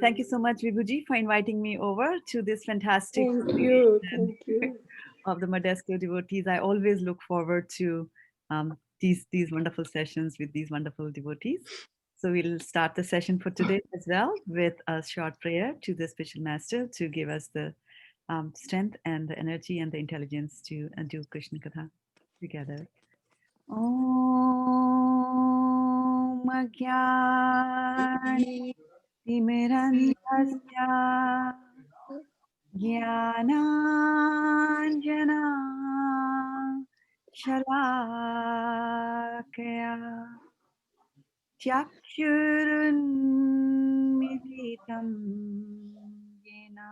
Thank you so much, Vibhuji, for inviting me over to this fantastic Thank you. congregation Thank you. of the Modesto devotees. I always look forward to these wonderful sessions with these wonderful devotees. So we'll start the session for today as well with a short prayer to the special master to give us the strength and the energy and the intelligence to do Krishna Katha together. Om Ajnani Timirandhasya Jnananjana Shalakaya Chakshurunmilitam Yena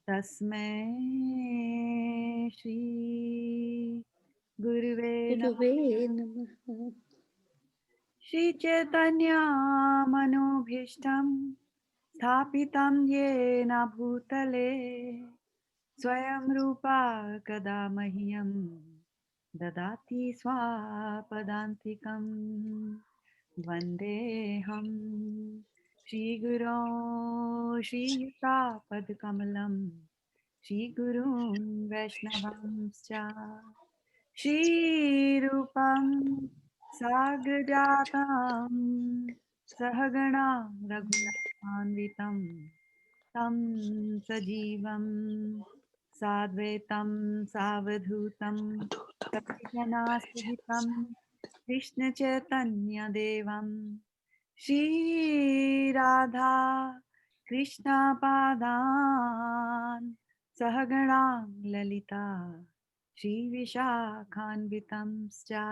Tasmai Shri Guruve Namah. Guruve Namaha. Shri Chaitanya Manobhishtam Sthapitam Yena Bhutale Swayam Rupa Kada Mahyam Dadati Swapadantikam Vandeham Shri Guru Shri Yuta Shri Gurun Vaishnavamscha Shri Rupam Sagrajatam Sahagana Raghunathanvitam Tam Sajivam Sadvetam Savadhutam Sapijana Sahitam Krishna Chaitanya Devam Shri Radha Krishna Padan Sahagana Lalita Shri Vishakhanvitamscha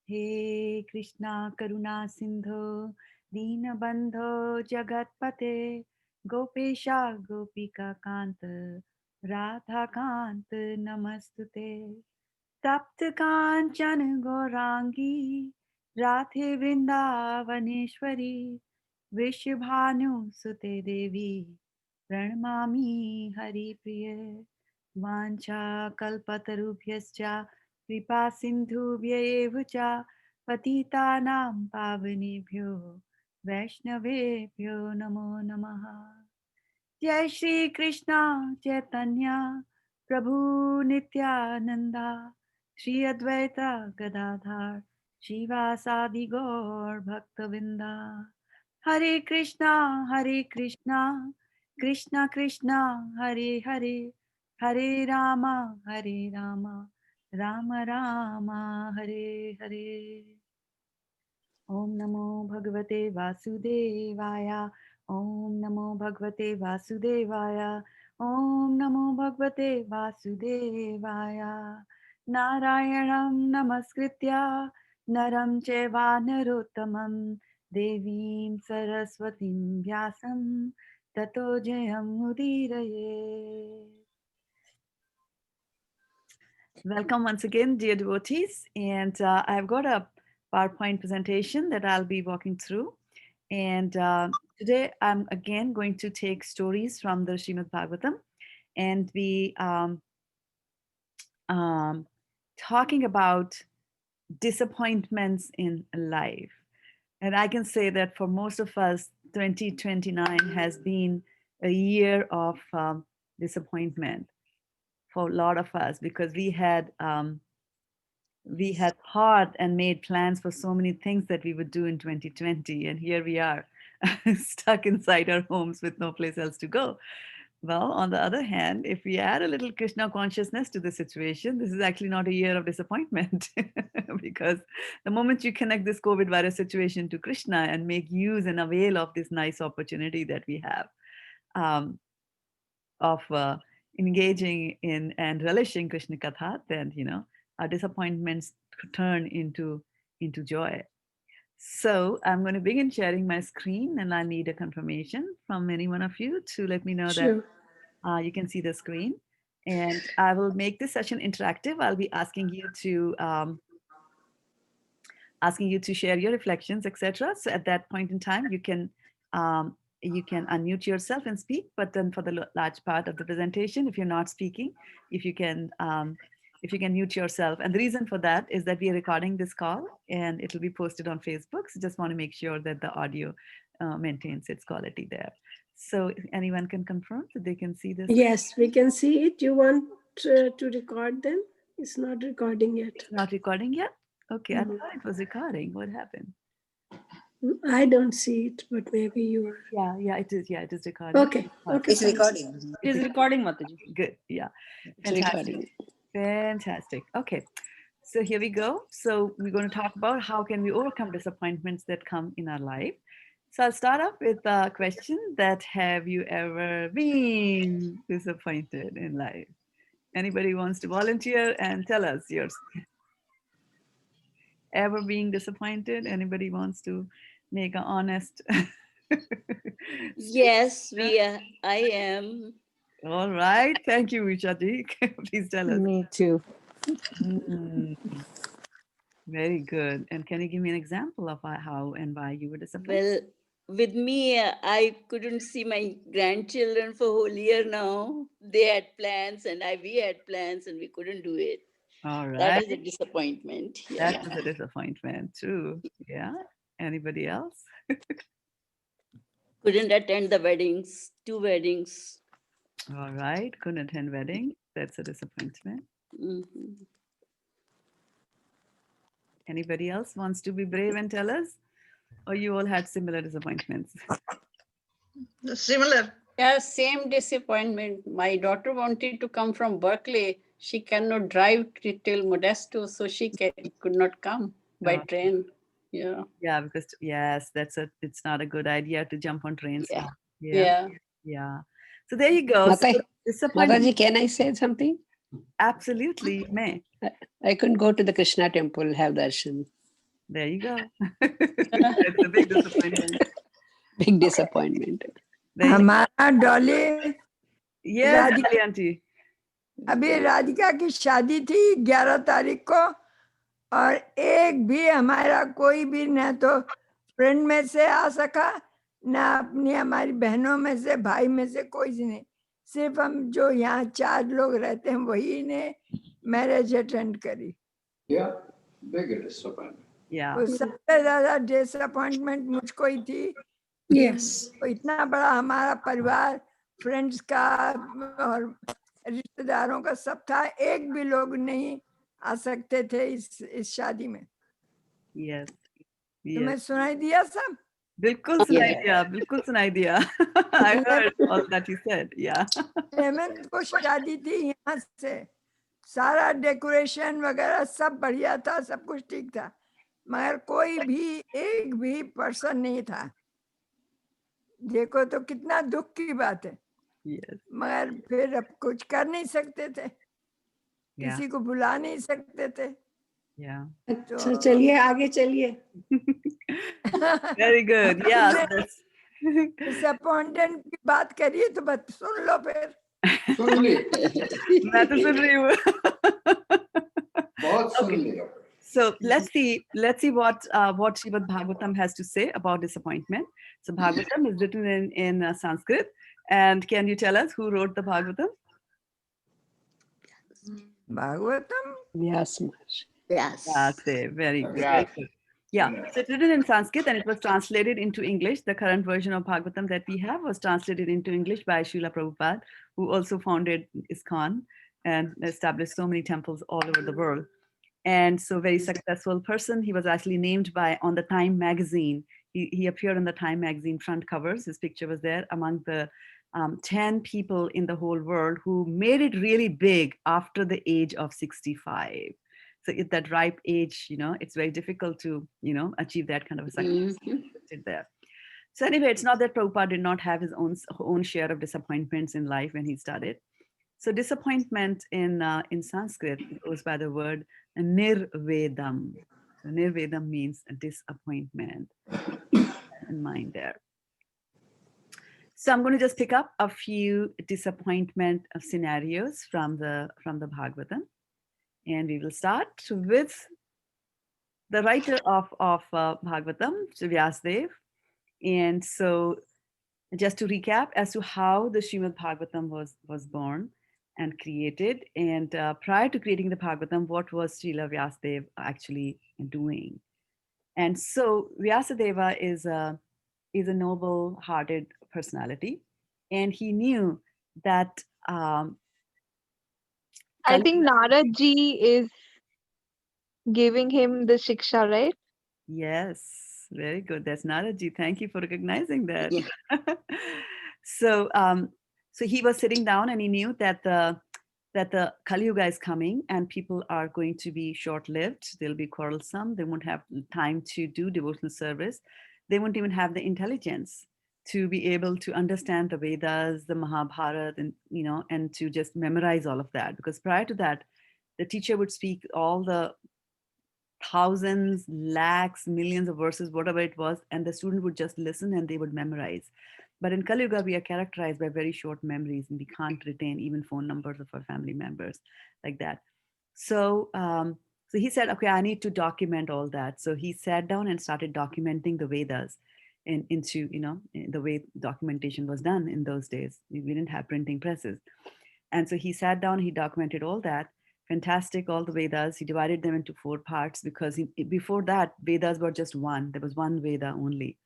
He Krishna Karuna Sindho Deenabandho Jagatpate Gopesha Gopika Kanta Radha Kanta Namastute तप्त कांचन गौरांगी राधे वृंदावनेश्वरी विश्वभानु सुते देवी प्रणमामि हरिप्रिय वाञ्छा कल्पतरुभ्यश्च कृपा सिन्धुभ्य एव च पतितानां पावनेभ्यो वैष्णवेभ्यो नमो नमः जय श्री कृष्णा चैतन्य प्रभु नित्यानंदा श्री अद्वैता गदाधर श्रीवासादि गौर भक्तविंदा हरे Krishna Krishna Krishna Hare Hare Hare Rama Ram Ram Hare Hare Om Namo Bhagavate Vasudevaya. Om Namo Bhagavate Vasudevaya. Om Namo Bhagavate Vasudevaya. Narayanam Namaskritya Naram Cheva Narottamam Devim Saraswatim Vyasam Tato Jayam Udiraye. Welcome once again, dear devotees. And I've got a PowerPoint presentation that I'll be walking through. And today I'm again going to take stories from the Srimad Bhagavatam and be um, talking about disappointments in life. And I can say that for most of us, 2029 has been a year of disappointment for a lot of us because we had thought and made plans for so many things that we would do in 2020, and here we are stuck inside our homes with no place else to go. Well, on the other hand, if we add a little Krishna consciousness to the situation, this is actually not a year of disappointment because the moment you connect this COVID virus situation to Krishna and make use and avail of this nice opportunity that we have, um, of engaging in and relishing Krishna Katha, then our disappointments turn into joy. So I'm going to begin sharing my screen, and I need a confirmation from any one of you to let me know that Sure. you can see the screen. And I will make this session interactive. I'll be asking you to share your reflections, etc. So at that point in time, you can unmute yourself and speak. But then for the large part of the presentation, if you're not speaking, if you can if you can mute yourself. And the reason for that is that we are recording this call and it will be posted on Facebook. So just want to make sure that the audio maintains its quality there. So anyone can confirm that they can see this? Yes, we can see it. You want to record them? It's not recording yet. It's not recording yet? Okay, I No. thought it was recording. What happened? I don't see it, but maybe you are. Yeah, it is. Yeah, it is recording. Okay. Okay. It's recording. It is recording, Mataji. Good. Yeah. It's Fantastic. recording. Fantastic. Okay. So here we go. So we're going to talk about how can we overcome disappointments that come in our life. So I'll start off with a question that have you ever been disappointed in life? Anybody wants to volunteer and tell us yours? Ever being disappointed? Anybody wants to make an honest? Yes, I am. All right. Thank you, Vishati. Please tell us. Me too. Mm, very good. And can you give me an example of how and why you were disappointed? Well, with me, I couldn't see my grandchildren for a whole year now. They had plans and we had plans and we couldn't do it. All That right. was a disappointment. That Yeah. was a disappointment too. Yeah. Anybody else? Couldn't attend the weddings, 2 weddings. All right. Couldn't attend wedding. That's a disappointment. Mhm. Anybody else wants to be brave and tell us? Or you all had similar disappointments? Similar. Yeah, same disappointment. My daughter wanted to come from Berkeley. She cannot drive till Modesto, so she could not come by Oh, train. Yeah. yeah, because yes, it's not a good idea to jump on trains. Yeah. Yeah. Yeah. Yeah. So there you go. So disappointment. Mataji, can I say something? Absolutely, you may. I couldn't go to the Krishna temple, have darshan. There you go. That's a big disappointment. Big disappointment. There you go. हमारा Dolly Yes, Radhika Dali aunty. अभी राधिका की शादी थी 11 तारीख को और एक भी हमारा कोई भी न तो फ्रेंड में से आ सका ना अपनी हमारी बहनों में से भाई में से कोई नहीं सिर्फ हम जो यहाँ 4 लोग रहते हैं वही ने मैरिज अटेंड करी Yeah. तो सबसे ज्यादा डिसअपॉइंटमेंट मुझको ही थी Yes. इतना बड़ा हमारा परिवार फ्रेंड्स का और रिश्तेदारों का सब था एक भी लोग नहीं आ सकते थे इस शादी में Yes. तुम्हें Yes. सुनाई दिया सब बिल्कुल सुनाई दिया, बिल्कुल सुनाई दिया. I heard all that you said. Yeah. Hemant को शादी थी यहाँ से सारा डेकोरेशन वगैरह सब बढ़िया था सब कुछ ठीक था मगर कोई भी एक भी पर्सन नहीं था देखो तो कितना दुख की बात है Yes. मगर फिर अब कुछ कर नहीं सकते थे Yeah. किसी को बुला नहीं सकते थे Yeah. अच्छा चलिए आगे चलिए. Very good. Yeah. That's disappointed की बात करिए तो बस सुन लो फिर मैं तो सुन रही हूँ. Okay. So let's see what Srimad Bhagavatam has to say about disappointment. So Bhagavatam is written in Sanskrit, and can you tell us who wrote the Bhagavatam? Bhagavatam Yes, Maharshi. Yes. That's it. Very good. Very good. Yeah, so it's written in Sanskrit and it was translated into English. The current version of Bhagavatam that we have was translated into English by Srila Prabhupada, who also founded ISKCON and established so many temples all over the world. And so very successful person. He was actually named on the Time magazine. He appeared on the Time magazine front covers. His picture was there among the 10 people in the whole world who made it really big after the age of 65. So at that ripe age, it's very difficult to, achieve that kind of a success there. So anyway, it's not that Prabhupada did not have his own share of disappointments in life when he started. So disappointment in Sanskrit goes by the word nirvedam. So nirvedam means disappointment. In mind there. So I'm going to just pick up a few disappointment scenarios from the Bhagavatam, and we will start with the writer of Bhagavatam, Vyasadeva. And so, just to recap as to how the Srimad Bhagavatam was born and created, and prior to creating the Bhagavatam, what was Srila Vyasadeva actually doing? And so Vyasadeva is a is a noble-hearted personality, and he knew that I think Narad ji is giving him the shiksha, right? Yes, very good. That's Naraji. Thank you for recognizing that. Yeah. So, so he was sitting down and he knew that the Kali Yuga is coming and people are going to be short-lived. They'll be quarrelsome. They won't have time to do devotional service. They won't even have the intelligence to be able to understand the Vedas, the Mahabharata, and and to just memorize all of that. Because prior to that, the teacher would speak all the thousands, lakhs, millions of verses, whatever it was, and the student would just listen and they would memorize. But in Kali Yuga, we are characterized by very short memories, and we can't retain even phone numbers of our family members like that. So, so he said, okay, I need to document all that. So he sat down and started documenting the Vedas into, the way documentation was done in those days. We didn't have printing presses. And so he sat down, he documented all that. Fantastic, all the Vedas. He divided them into 4 parts because before that, Vedas were just one. There was one Veda only.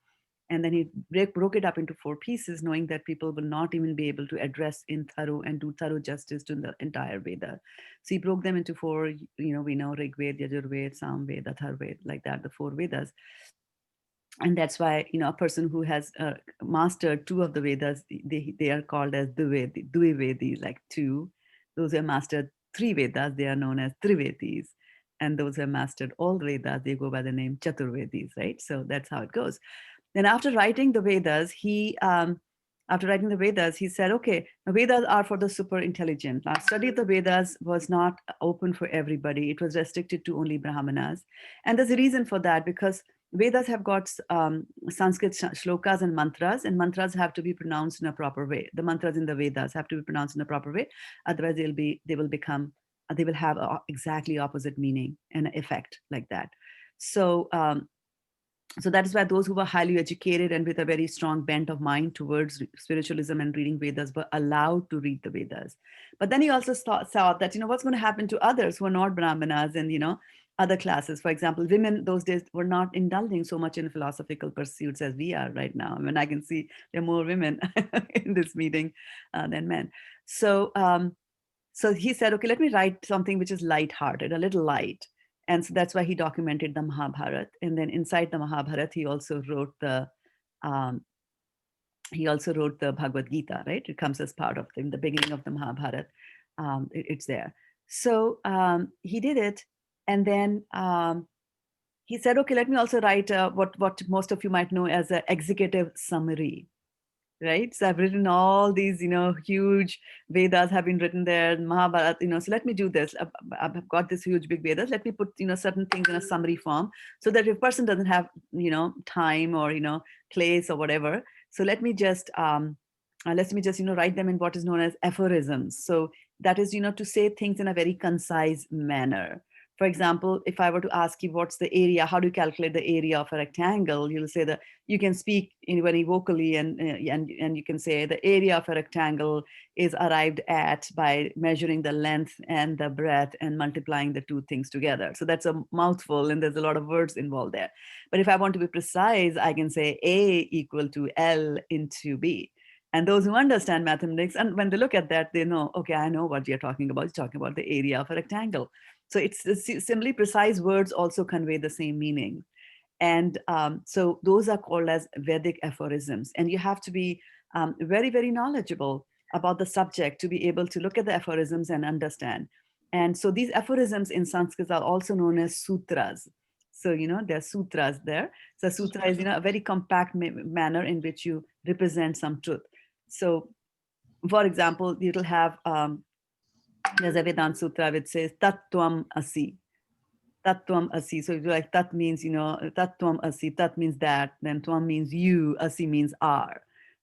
And then he broke it up into 4 pieces, knowing that people will not even be able to address in thorough and do thorough justice to the entire Veda. So he broke them into 4, we know Rig Veda, Yajur Veda, Sam Veda, Thar Veda, like that, the 4 Vedas. And that's why a person who has mastered 2 of the Vedas, they are called as Dvivedis, like 2. Those who have mastered 3 Vedas, they are known as Trivedis, and those who have mastered all the Vedas, they go by the name Chaturvedis, right? So that's how it goes. Then after writing the Vedas, he said, okay, the Vedas are for the super intelligent. Now, study of the Vedas was not open for everybody. It was restricted to only Brahmanas. And there's a reason for that, because Vedas have got Sanskrit shlokas and mantras have to be pronounced in a proper way. The mantras in the Vedas have to be pronounced in a proper way. Otherwise, they will have exactly opposite meaning and effect like that. So, so that is why those who were highly educated and with a very strong bent of mind towards spiritualism and reading Vedas were allowed to read the Vedas. But then he also saw that, what's going to happen to others who are not Brahmanas and, other classes. For example, women those days were not indulging so much in philosophical pursuits as we are right now. I mean, I can see there are more women in this meeting than men. So, so he said, okay, let me write something which is light-hearted, a little light. And so that's why he documented the Mahabharata. And then inside the Mahabharata, he also wrote the Bhagavad Gita, right? It comes as part of the beginning of the Mahabharata. It's there. So he did it. And then he said, okay, let me also write what most of you might know as an executive summary. Right. So I've written all these, huge Vedas have been written there, Mahabharata, so let me do this. I've got this huge big Vedas. Let me put, certain things in a summary form so that if a person doesn't have, time or, place or whatever. So let me just, write them in what is known as aphorisms. So that is, to say things in a very concise manner. For example, if I were to ask you what's the area, how do you calculate the area of a rectangle? You'll say that you can speak very vocally and you can say the area of a rectangle is arrived at by measuring the length and the breadth and multiplying the 2 things together. So that's a mouthful and there's a lot of words involved there. But if I want to be precise, I can say A equal to L into B. And those who understand mathematics, and when they look at that, they know, okay, I know what you're talking about. You're talking about the area of a rectangle. So it's simply precise words also convey the same meaning. And so those are called as Vedic aphorisms. And you have to be very, very knowledgeable about the subject to be able to look at the aphorisms and understand. And so these aphorisms in Sanskrit are also known as sutras. So, there are sutras there. So sutra is, a very compact manner in which you represent some truth. So, for example, you'll have, there's a Vedanta Sutra which says Tattvam Asi. Tattvam Asi. So like Tat means, Tattvam Asi, Tat means that, then Tvam means you, Asi means are.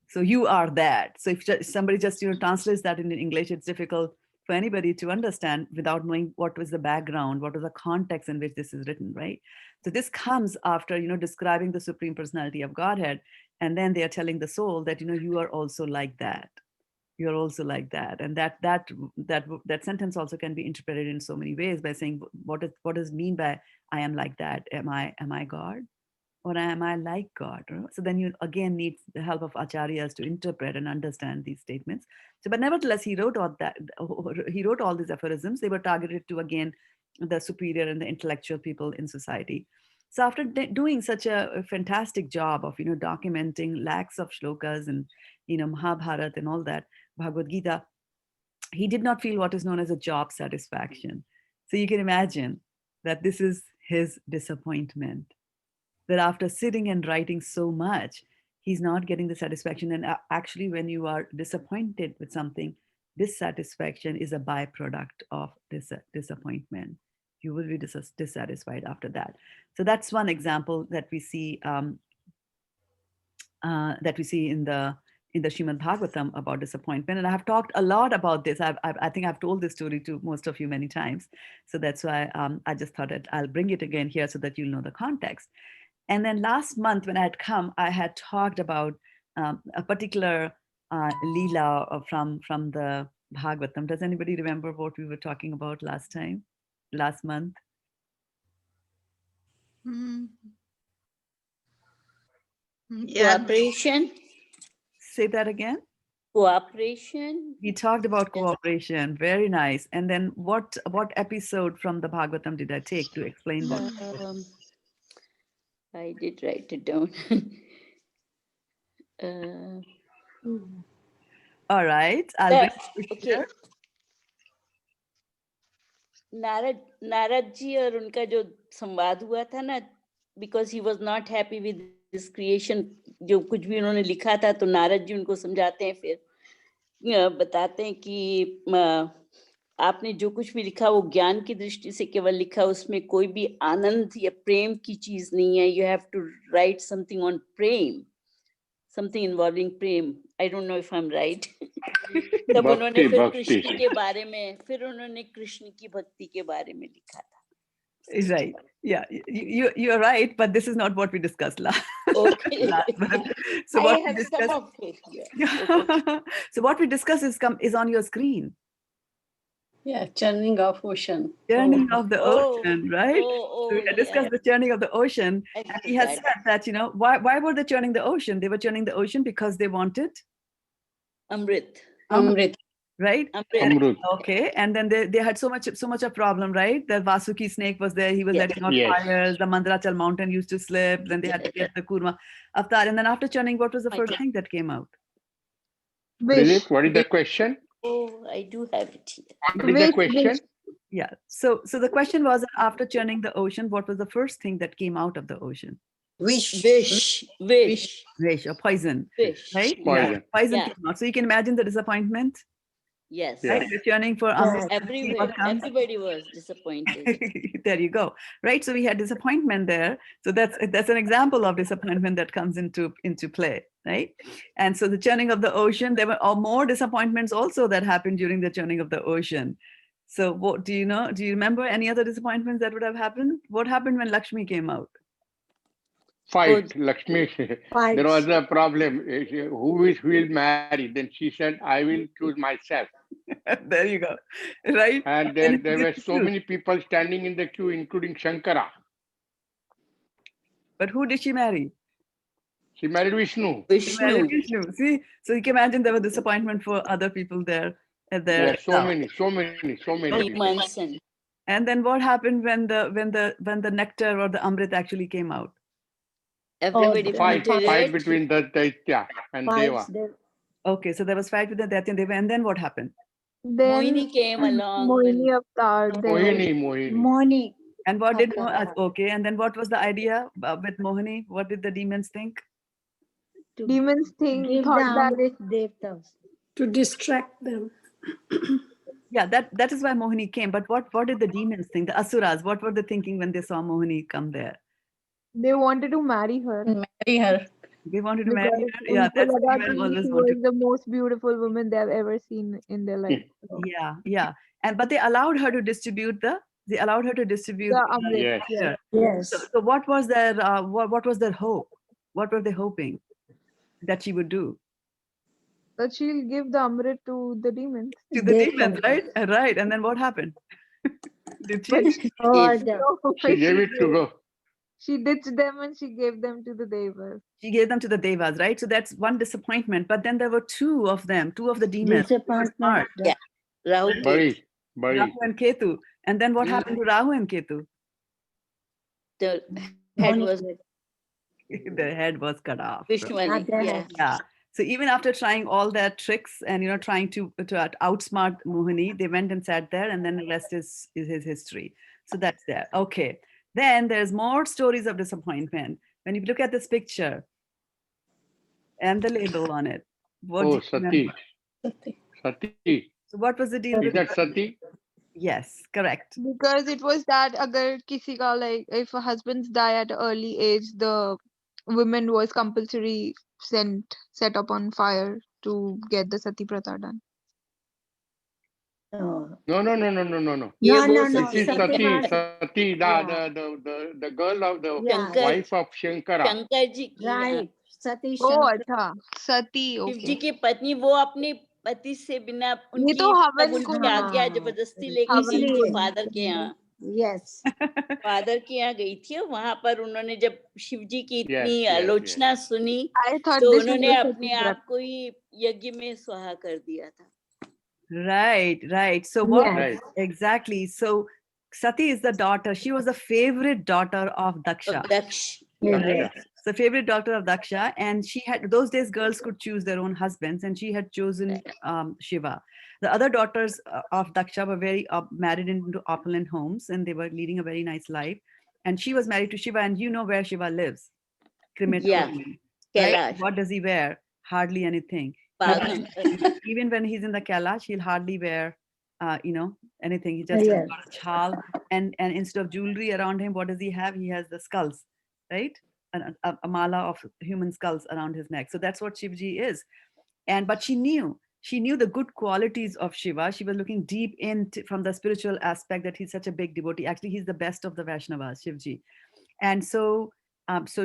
So you are that. So if somebody just translates that in English, it's difficult for anybody to understand without knowing what was the background, what was the context in which this is written, right? So this comes after, describing the Supreme Personality of Godhead. And then they are telling the soul that, you are also like that. You're also like that. And that sentence also can be interpreted in so many ways by saying, what does it mean by I am like that? Am I God? or am I like God? So then you again need the help of acharyas to interpret and understand these statements. So, but nevertheless, he wrote all that. He wrote all these aphorisms. They were targeted to again the superior and the intellectual people in society. So after doing such a fantastic job of documenting lakhs of shlokas and Mahabharata and all that, Bhagavad Gita, he did not feel what is known as a job satisfaction. So you can imagine that this is his disappointment, that after sitting and writing so much, he's not getting the satisfaction. And actually, when you are disappointed with something, dissatisfaction is a byproduct of this disappointment. You will be dissatisfied after that. So that's one example that we see in the Srimad Bhagavatam about disappointment. And I have talked a lot about this. I think I've told this story to most of you many times. So that's why I just thought that I'll bring it again here so that you'll know the context. And then last month when I had come, I had talked about a particular Leela from the Bhagavatam. Does anybody remember what we were talking about last month? Yeah. Cooperation. Say that again. Cooperation. We talked about cooperation. Very nice. And then what episode from the Bhagavatam did I take to explain what? I did write it down. All right. I'll bring it okay. here. Narad ji और उनका जो संवाद हुआ था ना, because he was not happy with his creation, जो कुछ भी उन्होंने लिखा था, तो नारद जी उनको समझाते हैं, फिर बताते हैं कि आपने जो कुछ भी लिखा वो ज्ञान की दृष्टि से केवल लिखा, उसमें कोई भी आनंद या प्रेम की चीज नहीं है. You have to write something on Prem, something involving Prem. I don't know if I'm right. तब उन्होंने फिर कृष्ण के बारे में, फिर उन्होंने कृष्ण की भक्ति के बारे में लिखा था. Right. Yeah, you're right, but this is not what we discussed last. Okay. So I what have we discussed, some of it here. Okay. So what we discussed is on your screen. Yeah, churning of ocean. Churning of the ocean, right? So we had discussed the churning of the ocean. And he has said that, why were they churning the ocean? They were churning the ocean because they wanted Amrit. Right? Amrit. Okay. And then they had so much of problem, right? The Vasuki snake was there. He was letting out fires. The Mandrachal mountain used to slip. Then they had to get the Kurma avatar. And then after churning, what was the first thing that came out? What is the question? Oh, I do have it here. What is the question? Yeah. So the question was, after churning the ocean, what was the first thing that came out of the ocean? Wish or poison. Wish. Right? Poison. Yeah. Poison came out. So you can imagine the disappointment. Yes. Right? You're churning for Everybody was disappointed. There you go. Right. So we had disappointment there. So that's an example of disappointment that comes into play. Right. And so the churning of the ocean, there were more disappointments also that happened during the churning of the ocean. So what do you know? Do you remember any other disappointments that would have happened? What happened when Lakshmi came out? Fight, Lakshmi. There was a problem. Who will marry? Then she said, I will choose myself. There you go. Right. And there were so many people standing in the queue, including Shankara. But who did she marry? She married Vishnu. Vishnu. See, so you can imagine there was disappointment for other people there. Yeah, so many months. And then what happened when the nectar or the Amrit actually came out? Everybody fight between the Daitya and Deva. Okay, so there was fight with the Daitya and Deva, and then what happened? Then Mohini came along. Mohini avatar. Mohini. And what did okay? And then what was the idea with Mohini? What did the demons think? Demons thought that to distract them. Yeah, that is why Mohini came. But what did the demons think? The Asuras, what were they thinking when they saw Mohini come there? they wanted to marry her. They wanted to marry her. Yeah, that's what she was the most beautiful woman they have ever seen in their life. So. Yeah. But they allowed her to distribute the Amrit. Yes. So what was their what was their hope? What were they hoping that she would do? That she'll give the Amrit to the demons. To the demons, right? Right. And then what happened? Did she? She gave it to go. She ditched them and she gave them to the devas. She gave them to the devas, right? So that's one disappointment. But then there were two of them, two of the demons. Who were smart. Yeah. Rahu Ketu. Rahu and Ketu. And then what happened to Rahu and Ketu? The head was The head was cut off. Vishwani. Yeah. Yeah. So even after trying all their tricks and trying to outsmart Mohini, they went and sat there, and then the rest is his history. So that's there. Okay. Then there's more stories of disappointment. When you look at this picture and the label on it, what do you Sati. remember? Sati. So what was the deal? Is that Sati? Yes, correct. Because it was that agar kisi ka, like if a husbands die at an early age, the women was compulsory set up on fire to get the sati pratha done. No. Yeah, This is Sati. Sati, the girl of the wife of Shankara. Shankar ji की Right. Sati Oh, Shankar. अच्छा, sati, Shiv जी okay. की पत्नी वो अपने पति से बिना उनकी तो हवन उनकी को- आज्ञा जबरदस्ती लेके गई थी इसलिए। फादर के यहाँ Yes. फादर के यहाँ गई थी वहां पर उन्होंने जब शिव जी की इतनी Yes, yes, आलोचना सुनी I thought तो this was उन्होंने the अपने sati आप pratha. को ही यज्ञ में स्वाहा कर दिया था Right. So what Right. exactly? So Sati is the daughter. She was the favorite daughter of Daksha. Daksha Right? The favorite daughter of Daksha, and she had those days girls could choose their own husbands, and she had chosen Shiva. The other daughters of Daksha were very married into opulent homes, and they were leading a very nice life. And she was married to Shiva, and you know where Shiva lives, crematorium. Right? Kailash What does he wear? Hardly anything. पागल Even when he's in the Kailash, he'll hardly wear, anything. He just has got a chal, and instead of jewelry around him, what does he have? He has the skulls, right? A mala of human skulls around his neck. So that's what Shivji is. But she knew the good qualities of Shiva. She was looking deep into from the spiritual aspect that he's such a big devotee. Actually, he's the best of the Vaishnavas, Shivji. And so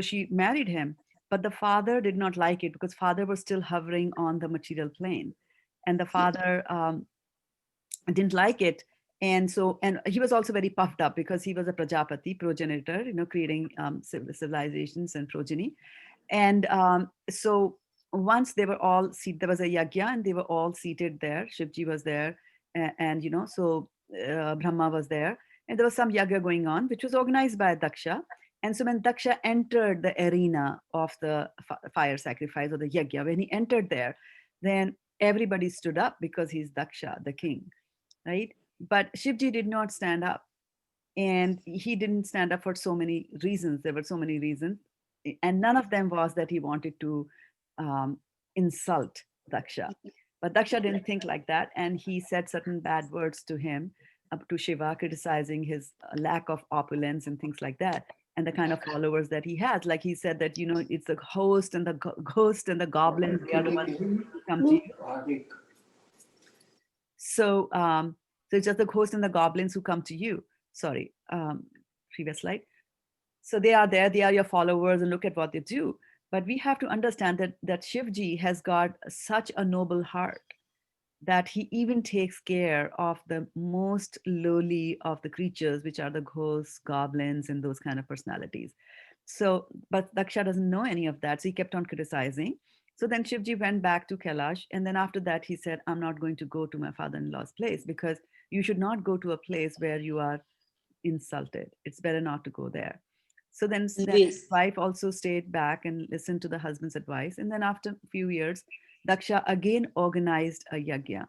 she married him. But the father did not like it because father was still hovering on the material plane, and the father didn't like it. And he was also very puffed up because he was a Prajapati, progenitor, creating civilizations and progeny. And so once they were all seated, there was a yagya, and they were all seated there. Shivji was there, and so Brahma was there, and there was some yagya going on, which was organized by Daksha. And so when Daksha entered the arena of the fire sacrifice or the yagya, when he entered there, then everybody stood up because he's Daksha, the king, right? But Shivji did not stand up. And he didn't stand up for so many reasons. There were so many reasons. And none of them was that he wanted to insult Daksha. But Daksha didn't think like that. And he said certain bad words to him, to Shiva, criticizing his lack of opulence and things like that. And the kind of followers that he has. Like he said that, it's the host and the ghost and the goblins, they are the ones who come to you. So it's just the ghost and the goblins who come to you. Sorry, previous slide. So they are there, they are your followers, and look at what they do. But we have to understand that Shivji has got such a noble heart that he even takes care of the most lowly of the creatures, which are the ghosts, goblins, and those kind of personalities. So, but Daksha doesn't know any of that. So he kept on criticizing. So then Shivji went back to Kailash. And then after that, he said, I'm not going to go to my father-in-law's place, because you should not go to a place where you are insulted. It's better not to go there. So then his wife also stayed back and listened to the husband's advice. And then after a few years, Daksha again organized a yagya.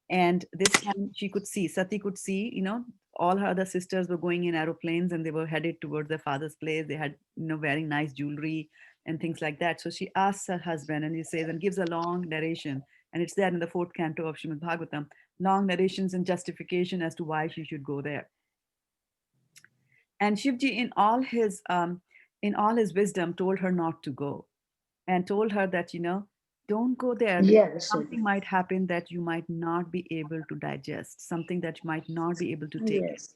And this time she could see, Sati could see, all her other sisters were going in aeroplanes and they were headed towards their father's place. They had, wearing nice jewelry and things like that. So she asks her husband, and he says, and gives a long narration. And it's there in the 4th canto of Srimad Bhagavatam, long narrations and justification as to why she should go there. And Shivji, in all his wisdom, told her not to go, and told her that, don't go there. Yes. Something might happen that you might not be able to digest, something that you might not be able to take. Yes.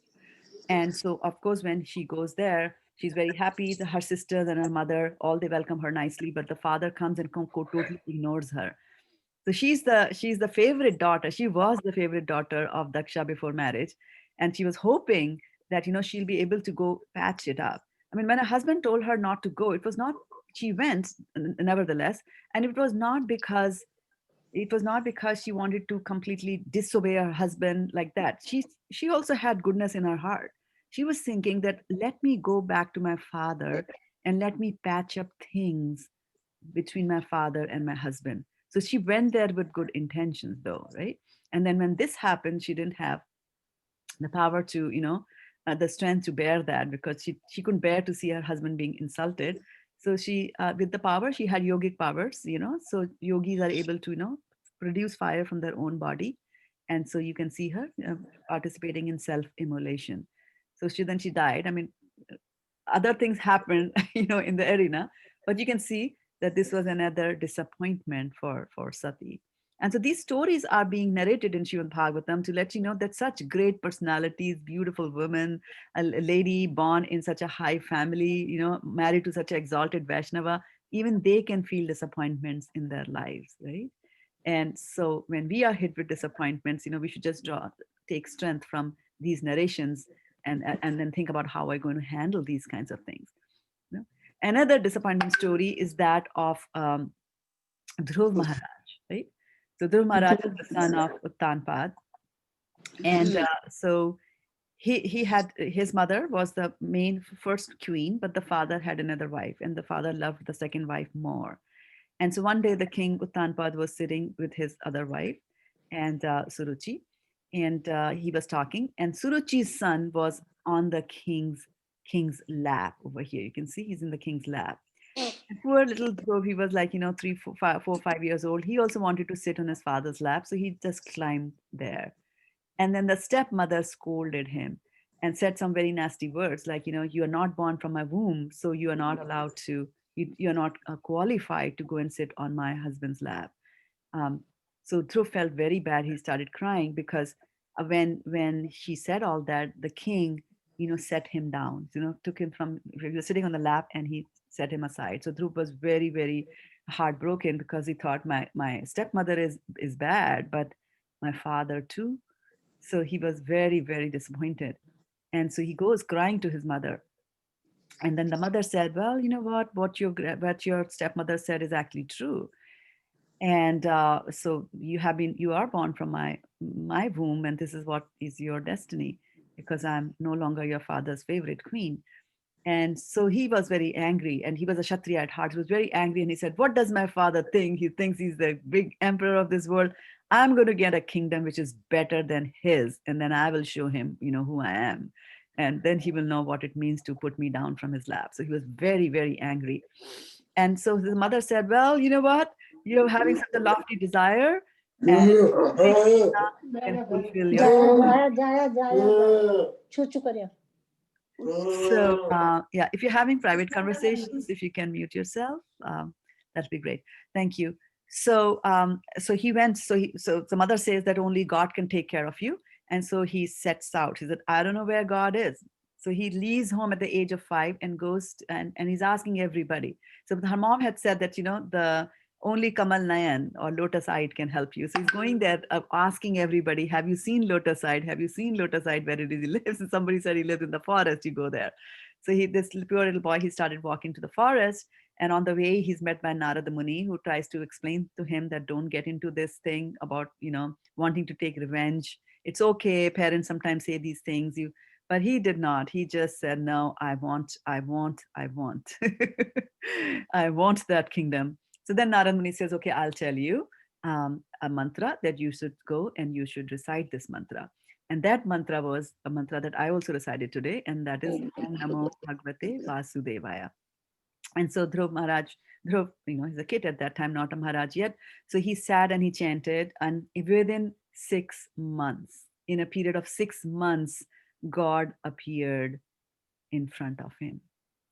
And so, of course, when she goes there, she's very happy. Her sisters and her mother, all they welcome her nicely, but the father comes and totally ignores her. So she's the favorite daughter. She was the favorite daughter of Daksha before marriage, and she was hoping that she'll be able to go patch it up. I mean, when her husband told her not to go, it was not, she went nevertheless. And it was not because she wanted to completely disobey her husband like that. She also had goodness in her heart. She was thinking that let me go back to my father and let me patch up things between my father and my husband. So she went there with good intentions, though, right? And then when this happened, she didn't have the power to, the strength to bear that, because she couldn't bear to see her husband being insulted. So she, with the power, she had yogic powers, so yogis are able to, produce fire from their own body. And so you can see her participating in self-immolation. So she died. I mean, other things happened, in the arena, but you can see that this was another disappointment for Sati. And so these stories are being narrated in Srimad Bhagavatam to let you know that such great personalities, beautiful women, a lady born in such a high family, married to such an exalted Vaishnava, even they can feel disappointments in their lives, right? And so when we are hit with disappointments, we should just take strength from these narrations, and then think about how we're going to handle these kinds of things. Another disappointing story is that of Dhruv Maharaj, right? So Dhruv Maharaj is the son of Uttanpad, and so he had, his mother was the main first queen, but the father had another wife, and the father loved the second wife more. And so one day the king Uttanpad was sitting with his other wife, and Suruchi, and he was talking, and Suruchi's son was on the king's lap over here. You can see he's in the king's lap. And poor little Dhruv, he was like, 5 years old. He also wanted to sit on his father's lap, so he just climbed there. And then the stepmother scolded him and said some very nasty words like, you are not born from my womb, so you are not allowed to, you're not qualified to go and sit on my husband's lap. So Dhruv felt very bad. He started crying because when she said all that, the king, set him down, took him from, he was sitting on the lap, and he set him aside. So Dhruv was very, very heartbroken because he thought my stepmother is bad, but my father too. So he was very, very disappointed. And so he goes crying to his mother. And then the mother said, well, you know what your stepmother said is actually true. And so you are born from my womb, and this is what is your destiny, because I'm no longer your father's favorite queen. And so he was very angry, and he was a Kshatriya at heart. He was very angry, and he said, what does my father think? He thinks he's the big emperor of this world. I'm going to get a kingdom which is better than his, and then I will show him, who I am. And then he will know what it means to put me down from his lap. So he was very, very angry. And so his mother said, well, you know what? You're having such a lofty desire, and can fulfill your. So yeah, if you're having private conversations, if you can mute yourself, that'd be great. Thank you. So so he went. So the mother says that only God can take care of you, and so he sets out. He said, I don't know where God is. So he leaves home at the age of 5 and goes and he's asking everybody. So her mom had said that the only Kamal Nayan or lotus eyed can help you. So he's going there asking everybody, have you seen lotus eyed? Have you seen lotus eyed where it is he lives? And somebody said he lives in the forest, you go there. So this poor little boy, he started walking to the forest. And on the way, he's met by Narada Muni, who tries to explain to him that don't get into this thing about, wanting to take revenge. It's okay. Parents sometimes say these things. But he did not. He just said, no, I want. I want that kingdom. So then Narada Muni says, okay, I'll tell you a mantra that you should go and you should recite this mantra. And that mantra was a mantra that I also recited today, and that is Om Namo Bhagavate Vasudevaya. And so Dhruv, he's a kid at that time, not a Maharaj yet. So he sat and he chanted, and within 6 months, in a period of 6 months, God appeared in front of him,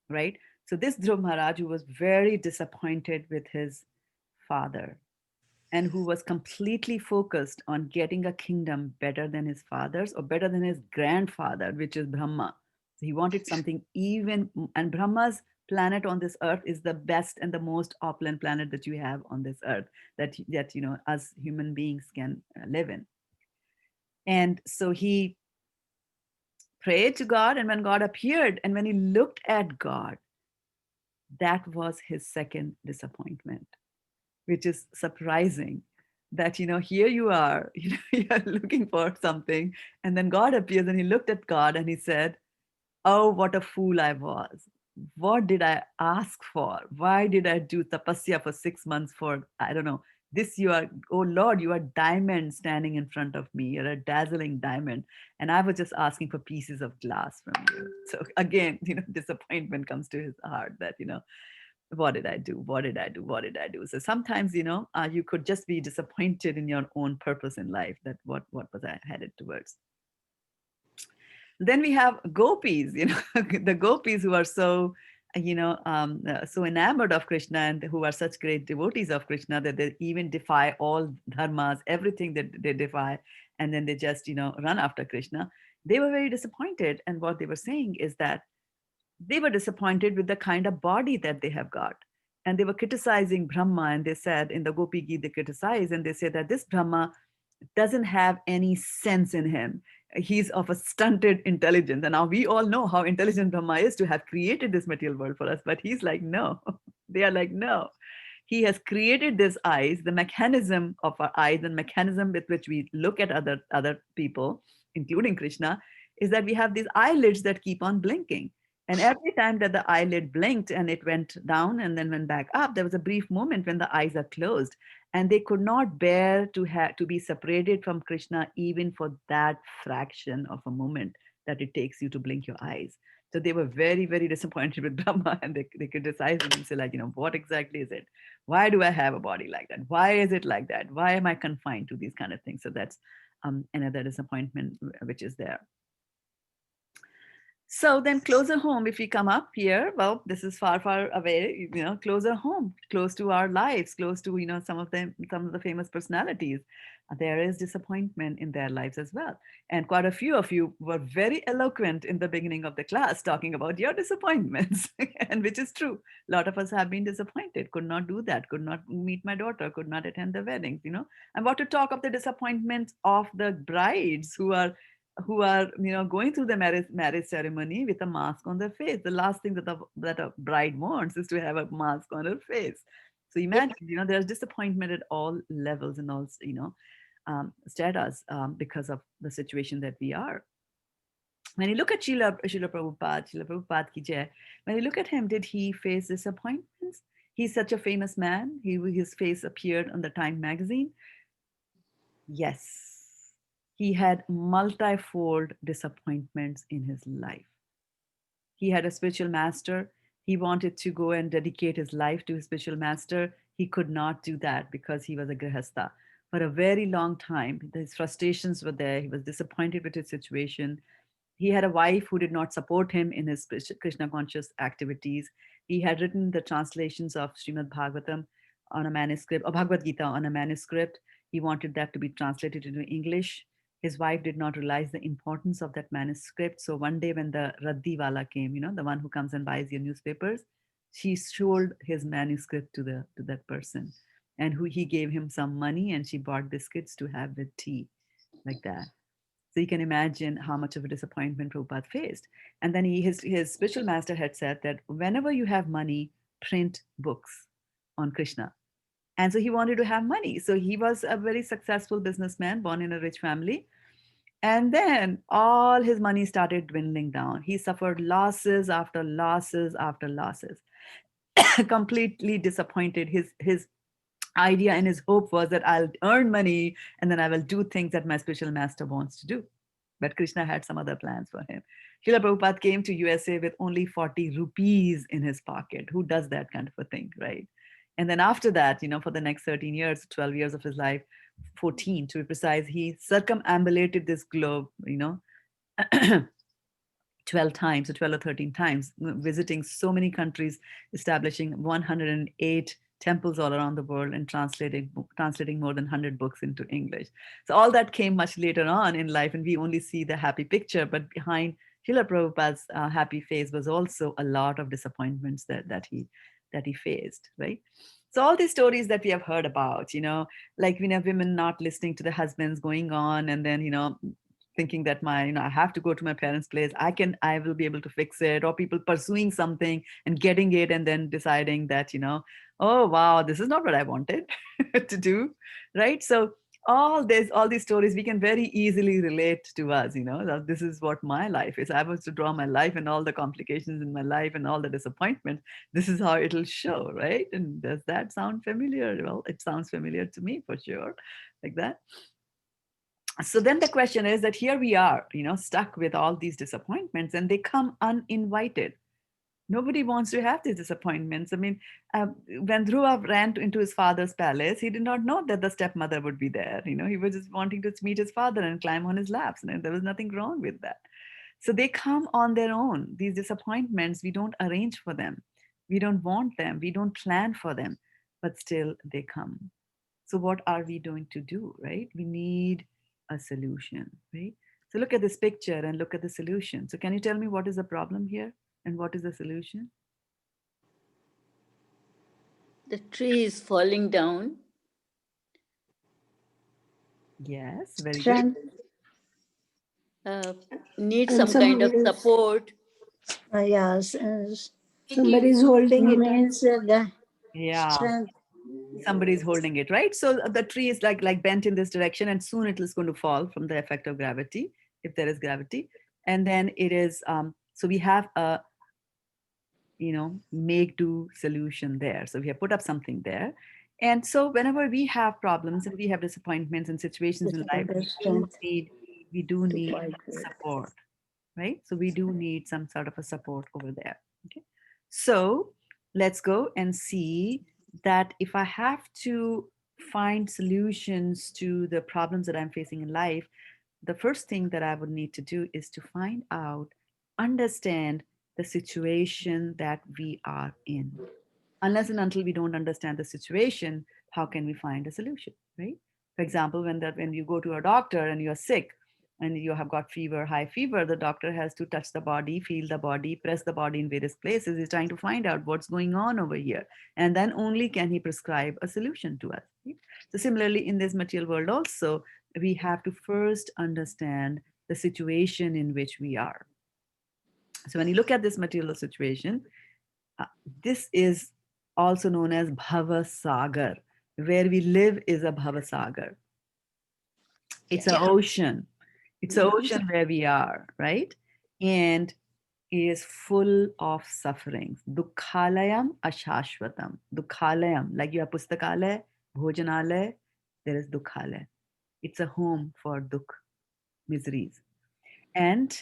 right? So this Dhruv Maharaj, who was very disappointed with his father and who was completely focused on getting a kingdom better than his father's or better than his grandfather, which is Brahma. So he wanted something even, and Brahma's planet on this earth is the best and the most opulent planet that you have on this earth that us human beings can live in. And so he prayed to God, and when God appeared, and when he looked at God, that was his second disappointment, which is surprising. That, here you are, you are looking for something, and then God appears, and he looked at God and he said, "Oh, what a fool I was. What did I ask for? Why did I do tapasya for 6 months for, I don't know, this you are, oh Lord, you are diamond standing in front of me. You're a dazzling diamond. And I was just asking for pieces of glass from you." So again, disappointment comes to his heart that, what did I do? What did I do? What did I do? So sometimes, you could just be disappointed in your own purpose in life, that what was I headed towards. Then we have gopis, the gopis who are so, so enamored of Krishna, and who are such great devotees of Krishna that they even defy all dharmas, everything that they defy, and then they just, run after Krishna. They were very disappointed. And what they were saying is that they were disappointed with the kind of body that they have got. And they were criticizing Brahma, and they said in the Gopi Gita, they criticize, and they say that this Brahma doesn't have any sense in him. He's of a stunted intelligence. And now we all know how intelligent Brahma is to have created this material world for us. But he's like, no. They are like, no. He has created this eyes, the mechanism of our eyes, and mechanism with which we look at other people, including Krishna, is that we have these eyelids that keep on blinking. And every time that the eyelid blinked and it went down and then went back up, there was a brief moment when the eyes are closed, and they could not bear to be separated from Krishna, even for that fraction of a moment that it takes you to blink your eyes. So they were very, very disappointed with Brahma, and they criticized him and say, like, what exactly is it? Why do I have a body like that? Why is it like that? Why am I confined to these kind of things? So that's another disappointment which is there. So then closer home, if we come up here, well, this is far, far away, closer home, close to our lives, close to, some of the famous personalities. There is disappointment in their lives as well. And quite a few of you were very eloquent in the beginning of the class talking about your disappointments, and which is true. A lot of us have been disappointed, could not do that, could not meet my daughter, could not attend the weddings, And what to talk of the disappointment of the brides who are going through the marriage ceremony with a mask on their face. The last thing that a bride wants is to have a mask on her face. So imagine, there's disappointment at all levels and all, status, because of the situation that we are. When you look at Srila Prabhupada ki jai, when you look at him, did he face disappointments? He's such a famous man. His face appeared on the Time magazine. Yes. He had multifold disappointments in his life. He had a spiritual master. He wanted to go and dedicate his life to his spiritual master. He could not do that because he was a grihastha. For a very long time, his frustrations were there. He was disappointed with his situation. He had a wife who did not support him in his Krishna conscious activities. He had written the translations of Srimad Bhagavatam on a manuscript, or Bhagavad Gita on a manuscript. He wanted that to be translated into English. His wife did not realize the importance of that manuscript. So one day when the Raddi wala came, the one who comes and buys your newspapers, she sold his manuscript to that person, and he gave him some money, and she bought biscuits to have with tea, like that. So you can imagine how much of a disappointment Prabhupada faced. And then his spiritual master had said that whenever you have money, print books on Krishna. And so he wanted to have money. So he was a very successful businessman, born in a rich family. And then all his money started dwindling down. He suffered losses after losses after losses. Completely disappointed. His idea and his hope was that I'll earn money and then I will do things that my spiritual master wants to do. But Krishna had some other plans for him. Srila Prabhupada came to USA with only 40 rupees in his pocket. Who does that kind of a thing, right? And then after that, for the next 13 years, 12 years of his life, 14 to be precise, he circumambulated this globe, 12 times or 12 or 13 times, visiting so many countries, establishing 108 temples all around the world, and translating more than 100 books into English. So all that came much later on in life, and we only see the happy picture, but behind Srila Prabhupada's happy face was also a lot of disappointments that he faced, right? So all these stories that we have heard about, like women not listening to the husbands, going on and then, thinking that I have to go to my parents' place. I will be able to fix it, or people pursuing something and getting it and then deciding that, oh, wow, this is not what I wanted to do. Right. So all these stories we can very easily relate to us, that this is what my life is. I was to draw my life and all the complications in my life and all the disappointment. This is how it'll show, right? And does that sound familiar? Well, it sounds familiar to me for sure, like that. So then the question is that here we are, stuck with all these disappointments, and they come uninvited. Nobody wants to have these disappointments. I mean, when Dhruva ran into his father's palace, he did not know that the stepmother would be there. He was just wanting to meet his father and climb on his laps. And there was nothing wrong with that. So they come on their own. These disappointments, we don't arrange for them. We don't want them. We don't plan for them, but still they come. So what are we going to do, right? We need a solution, right? So look at this picture and look at the solution. So can you tell me what is the problem here? And what is the solution? The tree is falling down. Yes, very good. Needs some kind of support. Yes. Somebody's holding it. Yeah. Somebody's holding it, right? So the tree is like bent in this direction, and soon it is going to fall from the effect of gravity, if there is gravity. And then it is, so we have a make do solution there. So we have put up something there. And so whenever we have problems and we have disappointments and situations in life, we do need support, right? So we do need some sort of a support over there. Okay. So let's go and see that if I have to find solutions to the problems that I'm facing in life, the first thing that I would need to do is to find out, understand the situation that we are in. Unless and until we don't understand the situation, how can we find a solution, right? For example, when you go to a doctor and you're sick and you have got fever, high fever, the doctor has to touch the body, feel the body, press the body in various places. He's trying to find out what's going on over here. And then only can he prescribe a solution to us. Right? So similarly, in this material world also, we have to first understand the situation in which we are. So when you look at this material situation, this is also known as Bhava Sagar. Where we live is a Bhava Sagar. It's an ocean. It's an ocean where we are, right? And it is full of sufferings. Dukhalayam ashashvatam. Dukhalayam, like you have Pustakalaya, Bhojanalaya, there is Dukhalaya. It's a home for dukh, miseries. And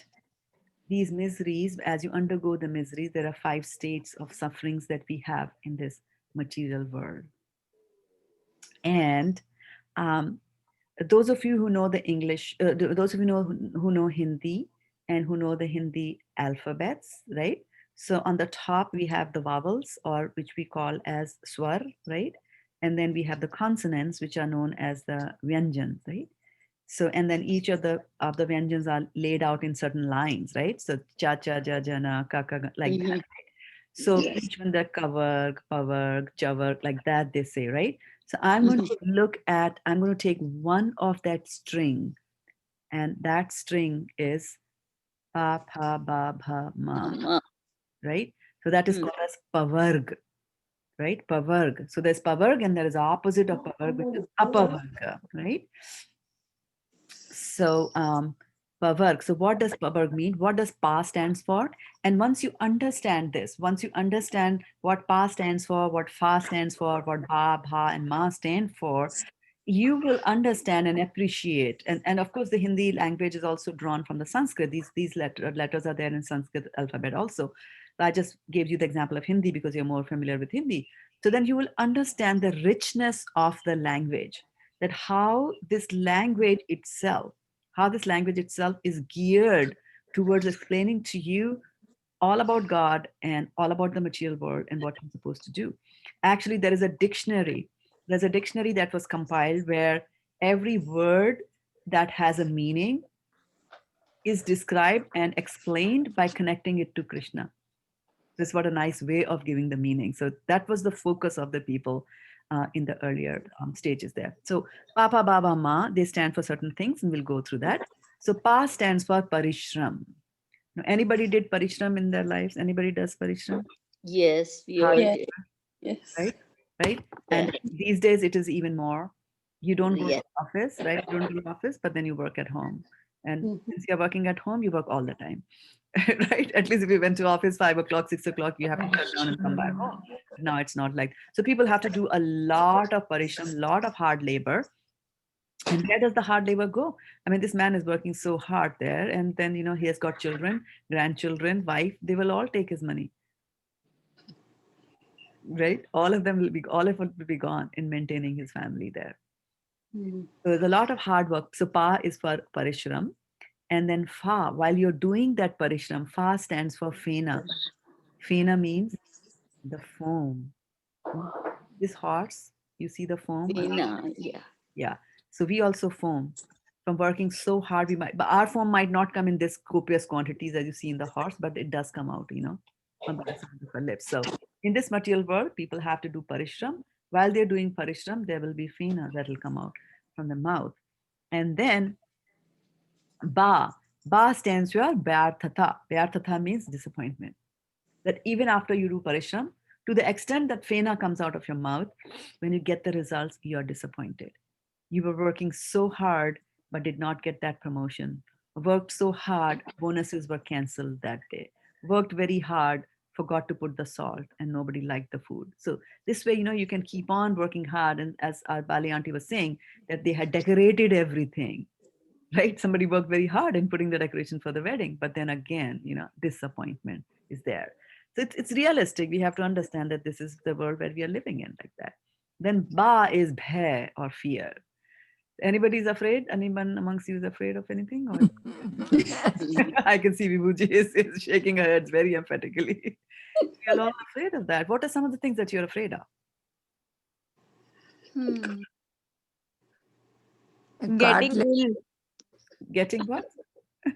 these miseries, as you undergo the miseries, there are 5 states of sufferings that we have in this material world. And those of you who know the English, those of you who know Hindi and who know the Hindi alphabets, right? So on the top, we have the vowels, or which we call as swar, right? And then we have the consonants, which are known as the vyanjans, right? So, and then each of the vyanjans are laid out in certain lines, right? So, cha, cha, ja, jana, ka, ka, like that. Right? So each one, the kavarg, pavarg, chavarg, like that they say, right? So I'm going to take one of that string, and that string is pa, pa, ba, bha, ma, right? So that is called as pavarg, right? Pavarg. So there's pavarg and there is the opposite of pavarg, which is apavarga, right? So pavarg. So what does pavarg mean? What does pa stands for? And once you understand this, once you understand what pa stands for, what fa stands for, what ba, bha, and ma stand for, you will understand and appreciate. And of course, the Hindi language is also drawn from the Sanskrit. These letters are there in Sanskrit alphabet also. I just gave you the example of Hindi because you're more familiar with Hindi. So then you will understand the richness of the language, that how this language itself is geared towards explaining to you all about God and all about the material world and what you're supposed to do. Actually, there is a dictionary. There's a dictionary that was compiled where every word that has a meaning is described and explained by connecting it to Krishna. This is what a nice way of giving the meaning. So that was the focus of the people in the earlier stages there. So Papa, Baba, Ma, they stand for certain things, and we'll go through that. So Pa stands for Parishram. Now, anybody did Parishram in their lives? Anybody does Parishram? Yes, we all Hard Yeah. did. Yes. right? Right? Yeah. And these days it is even more. You don't go Yeah. to office, right? You don't go to office, but then you work at home. And Mhm. since you're working at home, you work all the time, right? At least if you went to office 5 o'clock, 6 o'clock, you have to shut down and come back home. Now it's not like, so people have to do a lot of parishram, lot of hard labor. And where does the hard labor go? I mean, this man is working so hard there, and then, you know, he has got children, grandchildren, wife, they will all take his money, right? All of them will be, all of it will be gone in maintaining his family there. Mhm. So there's a lot of hard work. So Pa is for Parishram. And then Fa, while you're doing that Parishram, Fa stands for Fena. Fena means the foam. This horse, you see the foam? Veena, yeah. Yeah. So we also foam. From working so hard, we might, but our foam might not come in this copious quantities as you see in the horse, but it does come out, you know, on the side of our lips. So in this material world, people have to do Parishram. While they're doing Parishram, there will be Fena that will come out from the mouth. And then Ba. Ba stands for Vyarthatha. Vyarthatha means disappointment. That even after you do Parishram, to the extent that Fena comes out of your mouth, when you get the results, you are disappointed. You were working so hard, but did not get that promotion. Worked so hard, bonuses were canceled that day. Worked very hard, forgot to put the salt, and nobody liked the food. So this way, you know, you can keep on working hard. And as our Bali auntie was saying, that they had decorated everything, right? Somebody worked very hard in putting the decoration for the wedding, but then again, you know, disappointment is there. So it's realistic. We have to understand that this is the world where we are living in, like that. Then Ba is bhay, or fear. Anybody's afraid? Anyone amongst you is afraid of anything? Or I can see Vibhuji is shaking her head very emphatically. We are all afraid of that. What are some of the things that you're afraid of? Hmm. Getting ill. Getting what?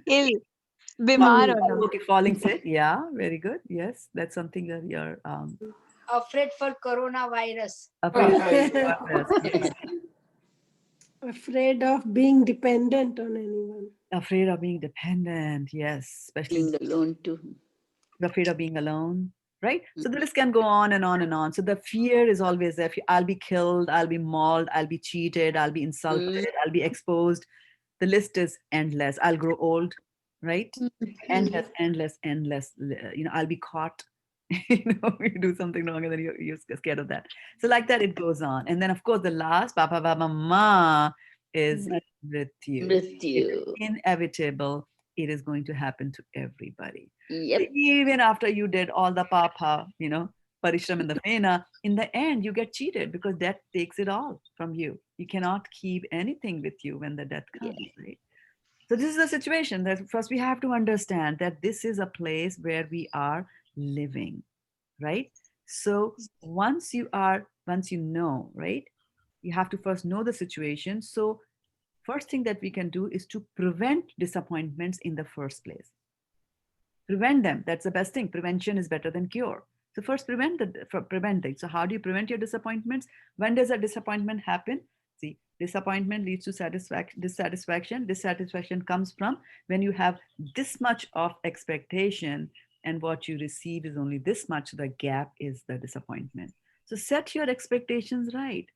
Ill. Bimar Oh, hona. okay, falling sick. Yeah, very good. Yes, that's something that you're Afraid for coronavirus. afraid of. Yes. Afraid of being dependent on anyone. Afraid of being dependent. Yes, especially Being alone too. afraid of being alone, right? So the list can go on and on and on. So the fear is always there. I'll be killed, I'll be mauled, I'll be cheated, I'll be insulted, I'll be exposed. The list is endless. I'll grow old, right? Endless, endless, endless. You know, I'll be caught. You know, you do something wrong and then you're scared of that. So like that, it goes on. And then of course the last, Papa, Baba, Ma, is Mrityu. It is Mrityu. inevitable. It is going to happen to everybody. Yep. Even after you did all the Papa, you know, Parishram and the Fena, in the end, you get cheated because death takes it all from you. You cannot keep anything with you when the death comes, right? So this is the situation that first we have to understand that this is a place where we are living, right? So once you know, right, you have to first know the situation. So first thing that we can do is to prevent disappointments in the first place. Prevent them. That's the best thing. Prevention is better than cure. So first prevent it. So how do you prevent your disappointments? When does a disappointment happen? See, disappointment leads to dissatisfaction. Dissatisfaction comes from when you have this much of expectation and what you receive is only this much. The gap is the disappointment. So set your expectations right.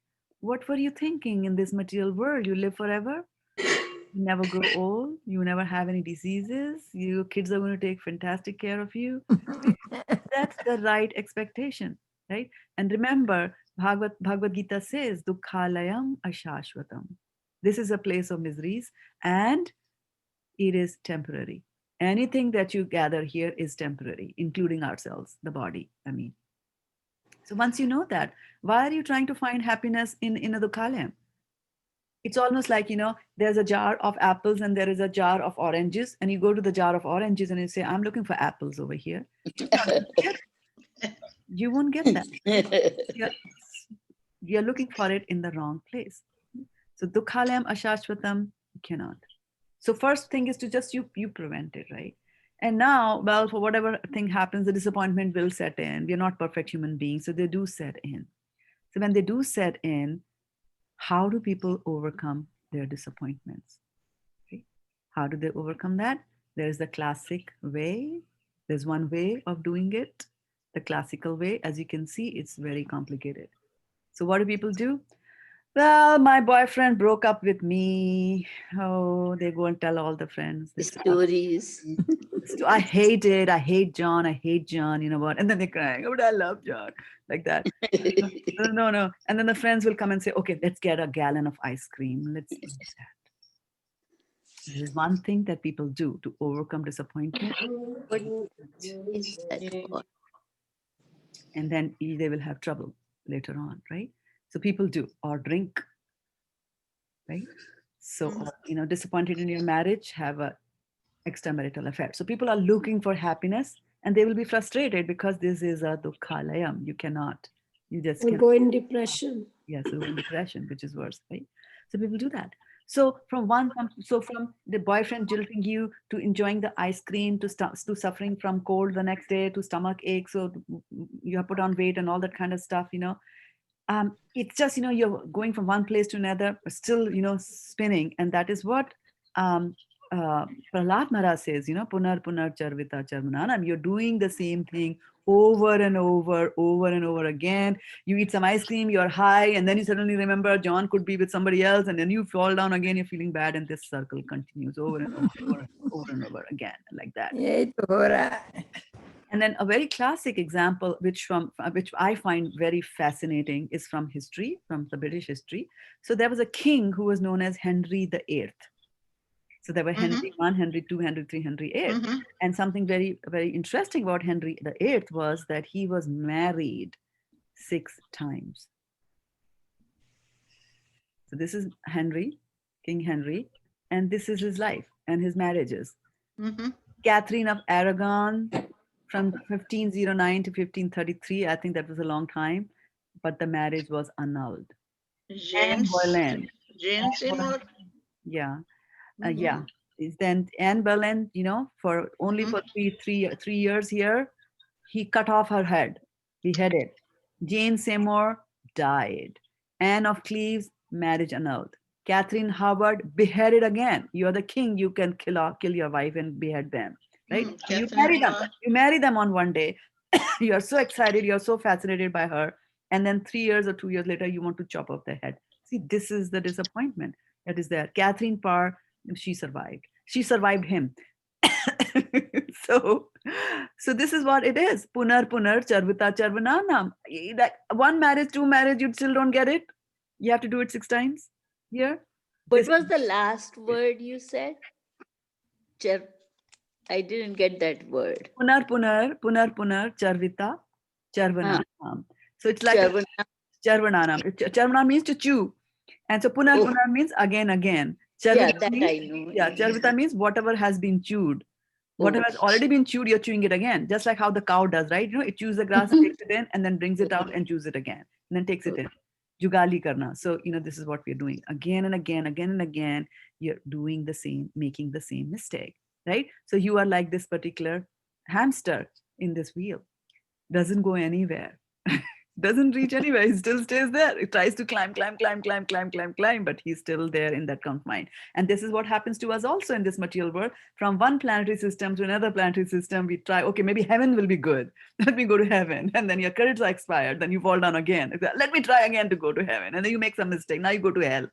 What were you thinking in this material world? You live forever? You never grow old, you never have any diseases, your kids are going to take fantastic care of you. That's the right expectation, right? And remember, Bhagavad Gita says, Dukhalayam ashashvatam. This is a place of miseries and it is temporary. Anything that you gather here is temporary, including ourselves, the body, I mean. So once you know that, why are you trying to find happiness in a Dukhalayam? It's almost like, you know, there's a jar of apples and there is a jar of oranges, and you go to the jar of oranges and you say, I'm looking for apples over here. You won't get that. You're looking for it in the wrong place. So dukhalayam ashashvatam, you cannot. So first thing is to just you prevent it, right? And now, well, for whatever thing happens, the disappointment will set in. We're not perfect human beings, so they do set in. So when they do set in, how do people overcome their disappointments? Okay? How do they overcome that? There's the classic way. There's one way of doing it. The classical way, as you can see, it's very complicated. So what do people do? Well, my boyfriend broke up with me. Oh, they go and tell all the friends. They say, Stories. I hate it. I hate John. I hate John. You know what? And then they cry. Oh, but I love John. Like that. No. And then the friends will come and say, okay, let's get a gallon of ice cream. Let's do that. This is one thing that people do to overcome disappointment. What is that called? And then they will have trouble later on, right? So people do, or drink, right? So, disappointed in your marriage, have a extramarital affair. So people are looking for happiness and they will be frustrated because this is a dukkhalayam. You cannot, you just Or can't. go in depression. Yes, or in depression, which is worse, right? So people do that. So from the boyfriend jilting you to enjoying the ice cream to suffering from cold the next day to stomach ache, so you have put on weight and all that kind of stuff, it's just you're going from one place to another, but still spinning, and that is what Prahlad Maharaj says, punar charvita charmananam. You're doing the same thing over and over again. You eat some ice cream, you're high, and then you suddenly remember John could be with somebody else, and then you fall down again, you're feeling bad, and this circle continues over and over again, like that. यही तो हो रहा है. And then a very classic example, which I find very fascinating, is from history, from the British history. So there was a king who was known as Henry VIII. So there were Henry I, Henry II, Henry III, Henry VIII. And something very, very interesting about Henry VIII was that he was married 6 times. So this is Henry, King Henry, and this is his life and his marriages. Catherine of Aragon, from 1509 to 1533, I think that was a long time, but the marriage was annulled. Anne Boleyn. Yeah. Yeah. Then Anne Boleyn, for only for three years here, he cut off her head, beheaded. Jane Seymour died. Anne of Cleves, marriage annulled. Catherine Howard, beheaded again. You're the king, you can kill your wife and behead them. Right? You marry them on one day. You are so excited, you're so fascinated by her. And then 3 years or 2 years later, you want to chop off their head. See, this is the disappointment that is there. Catherine Parr, she survived. She survived him. So this is what it is. Punar charvita charvananam. That one marriage, 2 marriage, you still don't get it. You have to do it 6 times here. What was the last word you said? I didn't get that word. Punar charvita charvananam. So it's like charvananam. Charvananam means to chew. And so punar means again. Charvita means, I know. Yeah, charvita means whatever has been chewed. Whatever has already been chewed, you're chewing it again. Just like how the cow does, right? It chews the grass and takes it in and then brings it out and chews it again. And then takes it in. Jugali karna. So, this is what we're doing. Again and again, you're doing the same, making the same mistake, right? So you are like this particular hamster in this wheel. Doesn't go anywhere. Doesn't reach anywhere. He still stays there. It tries to climb, but he's still there in that confined. And this is what happens to us also in this material world. From one planetary system to another planetary system, we try, okay, maybe heaven will be good. Let me go to heaven. And then your credits are expired. Then you fall down again. Let me try again to go to heaven. And then you make some mistake. Now you go to hell.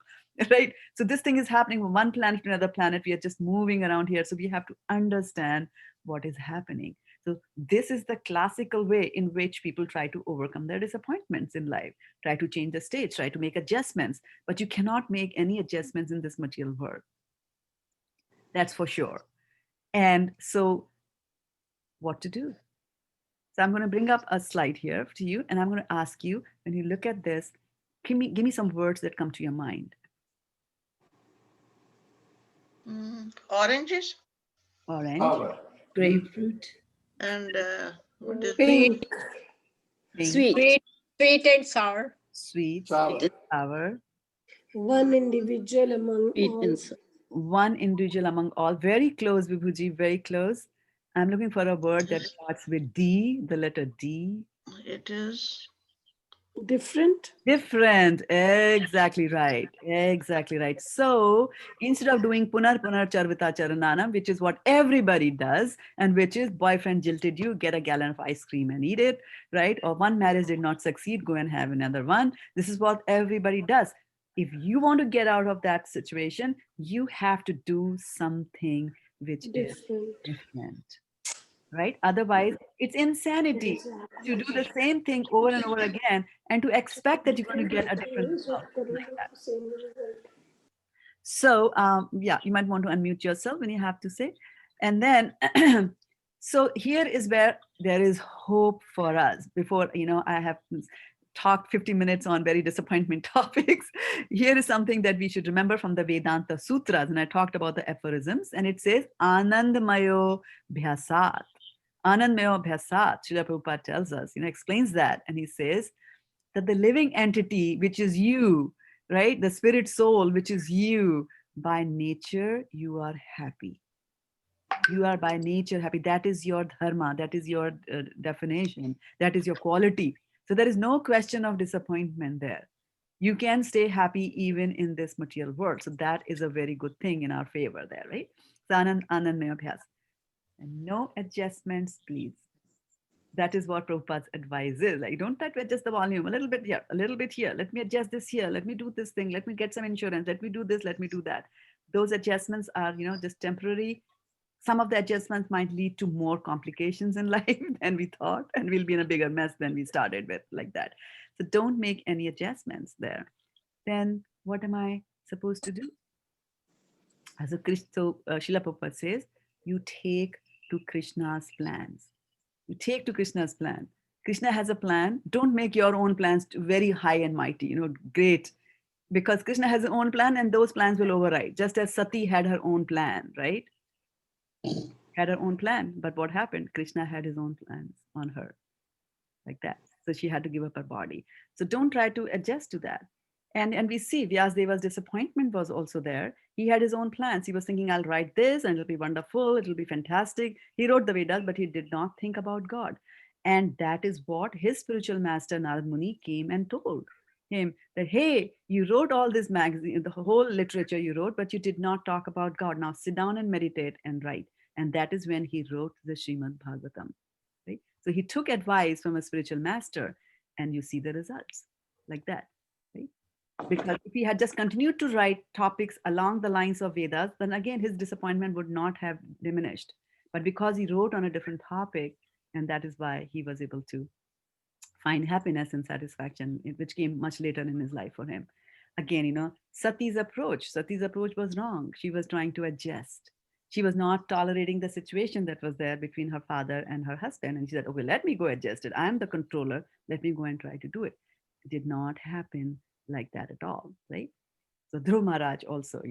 Right? So this thing is happening from one planet to another planet. We are just moving around here. So we have to understand what is happening. So this is the classical way in which people try to overcome their disappointments in life, try to change the states, try to make adjustments, but you cannot make any adjustments in this material world. That's for sure. And so what to do? So I'm going to bring up a slide here to you, and I'm going to ask you, when you look at this, give me some words that come to your mind. Oranges. Orange. Grapefruit. And what is Pink. Sweet. Sweet and sour. Sweet, sour. One individual among Sweet all. and sour. One individual among all. Very close, Vibhuji, very close. I'm looking for a word that starts with D, the letter D. it is Different? Different. Exactly right. Exactly right. So instead of doing punar charvita charananam, which is what everybody does, and which is boyfriend jilted you, get a gallon of ice cream and eat it, right? Or one marriage did not succeed, go and have another one. This is what everybody does. If you want to get out of that situation, you have to do something which is Different. different, right? Otherwise, it's insanity to do the same thing over and over again and to expect that you're going to get a different result like that. So, yeah, you might want to unmute yourself when you have to say. And then, so here is where there is hope for us. Before, I have talked 50 minutes on very disappointment topics. Here is something that we should remember from the Vedanta Sutras. And I talked about the aphorisms, and it says, Anandamayo Bhyasat. Anandamayo Bhyasat, Srila Prabhupada tells us, explains that. And he says that the living entity, which is you, right? The spirit soul, which is you, by nature, you are happy. You are by nature happy. That is your dharma. That is your definition. That is your quality. So there is no question of disappointment there. You can stay happy even in this material world. So that is a very good thing in our favor there, right? So Anand Maya Bhyas. And no adjustments, please. That is what Prabhupada's advice is. Like, don't try to adjust the volume a little bit here, a little bit here. Let me adjust this here. Let me do this thing. Let me get some insurance. Let me do this. Let me do that. Those adjustments are, just temporary. Some of the adjustments might lead to more complications in life than we thought, and we'll be in a bigger mess than we started with, like that. So don't make any adjustments there. Then what am I supposed to do? So Srila Prabhupada says, you take to Krishna's plans. You take to Krishna's plan. Krishna has a plan. Don't make your own plans very high and mighty, great. Because Krishna has his own plan and those plans will override. Just as Sati had her own plan, right? Had her own plan. But what happened? Krishna had his own plans on her, like that. So she had to give up her body. So don't try to adjust to that. And we see Vyasadeva's disappointment was also there. He had his own plans. He was thinking, I'll write this and it'll be wonderful. It'll be fantastic. He wrote the Vedas, but he did not think about God. And that is what his spiritual master Narad Muni came and told him that, hey, you wrote all this magazine, the whole literature you wrote, but you did not talk about God. Now sit down and meditate and write. And that is when he wrote the Srimad Bhagavatam. Right? So he took advice from a spiritual master and you see the results like that. Right? Because if he had just continued to write topics along the lines of Vedas, then again, his disappointment would not have diminished. But because he wrote on a different topic, and that is why he was able to find happiness and satisfaction, which came much later in his life for him. Again, Sati's approach was wrong. She was trying to adjust. She was not tolerating the situation that was there between her father and her husband. And she said, okay, let me go adjust it. I'm the controller. Let me go and try to do it. It did not happen like that at all, right? So Dhruv Maharaj also,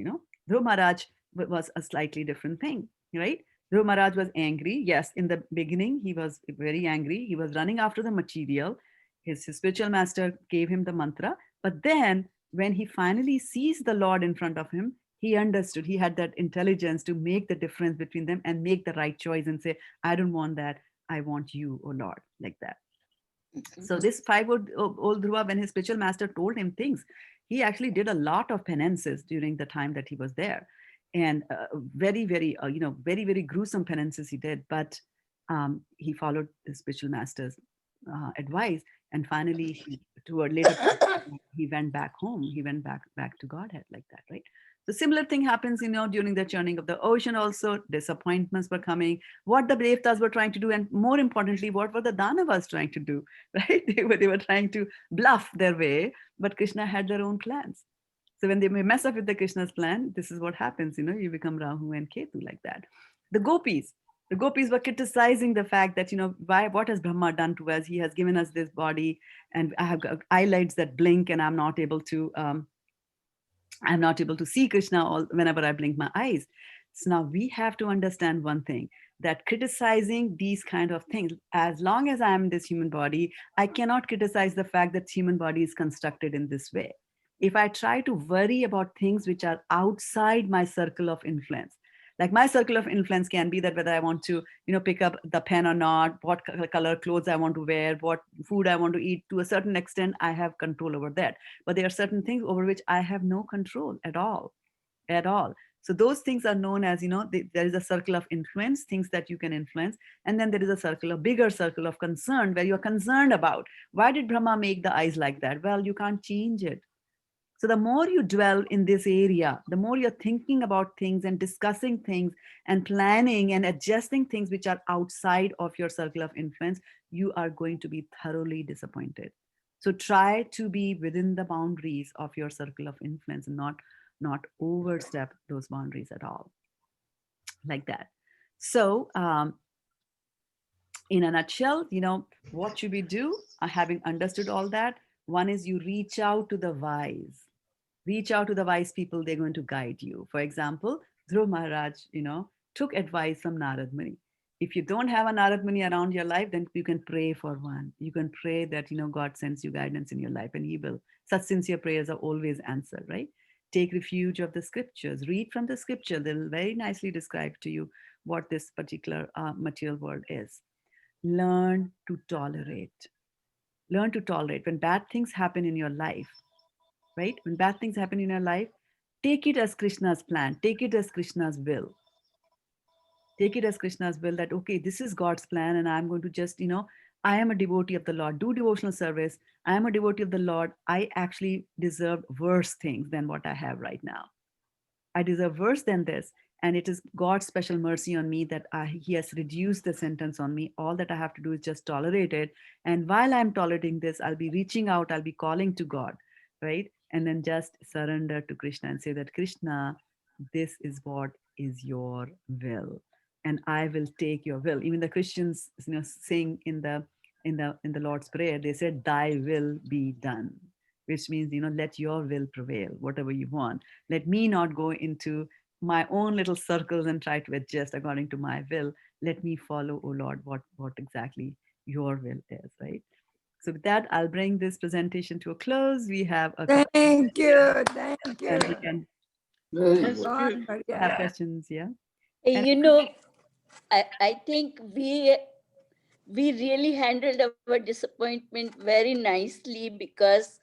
Dhruv Maharaj was a slightly different thing, right? Dhruv Maharaj was angry. Yes, in the beginning, he was very angry. He was running after the material. His spiritual master gave him the mantra. But then when he finally sees the Lord in front of him, he understood. He had that intelligence to make the difference between them and make the right choice and say, I don't want that. I want you, oh Lord, like that. So this 5-year-old Dhruva, when his spiritual master told him things, he actually did a lot of penances during the time that he was there. And very, very, very, very gruesome penances he did. But he followed the spiritual master's advice. And finally, toward later, he went back home. He went back to Godhead like that, right? The similar thing happens, during the churning of the ocean also. Disappointments were coming. What the Devtas were trying to do, and more importantly, what were the Danavas trying to do, right? They were trying to bluff their way, but Krishna had their own plans. So when they mess up with the Krishna's plan, this is what happens, you become Rahu and Ketu like that. The gopis were criticizing the fact that, what has Brahma done to us? He has given us this body and I have eyelids that blink and I'm not able to see Krishna whenever I blink my eyes. So now we have to understand one thing, that criticizing these kind of things, as long as I am in this human body, I cannot criticize the fact that human body is constructed in this way. If I try to worry about things which are outside my circle of influence, Like my circle of influence can be that whether I want to, pick up the pen or not, what color clothes I want to wear, what food I want to eat. To a certain extent, I have control over that. But there are certain things over which I have no control at all, at all. So those things are known as, there is a circle of influence, things that you can influence. And then there is a circle, a bigger circle of concern where you're concerned about, why did Brahma make the eyes like that? Well, you can't change it. So the more you dwell in this area, the more you're thinking about things and discussing things and planning and adjusting things which are outside of your circle of influence, you are going to be thoroughly disappointed. So try to be within the boundaries of your circle of influence and not overstep those boundaries at all. Like that. So in a nutshell, what should we do? Having understood all that, one is you reach out to the wise. Reach out to the wise people, they're going to guide you. For example, Dhruv Maharaj, took advice from Narad Muni. If you don't have a Narad Muni around your life, then you can pray for one. You can pray that, God sends you guidance in your life and he will. Such sincere prayers are always answered, right? Take refuge of the scriptures. Read from the scripture. They'll very nicely describe to you what this particular material world is. Learn to tolerate. Learn to tolerate. When bad things happen in your life, right? When bad things happen in your life, take it as Krishna's plan. Take it as Krishna's will. Take it as Krishna's will that, okay, this is God's plan and I'm going to just, I am a devotee of the Lord. Do devotional service. I am a devotee of the Lord. I actually deserve worse things than what I have right now. I deserve worse than this. And it is God's special mercy on me that he has reduced the sentence on me. All that I have to do is just tolerate it. And while I'm tolerating this, I'll be reaching out. I'll be calling to God, right? And then just surrender to Krishna and say that, Krishna, this is what is your will. And I will take your will. Even the Christians, sing in the Lord's Prayer, they said, thy will be done, which means, let your will prevail, whatever you want. Let me not go into my own little circles and try to adjust according to my will. Let me follow, oh Lord, what exactly your will is, right? So with that, I'll bring this presentation to a close. We have a Thank you. Thank you. and we can have questions, yeah. I think we really handled our disappointment very nicely, because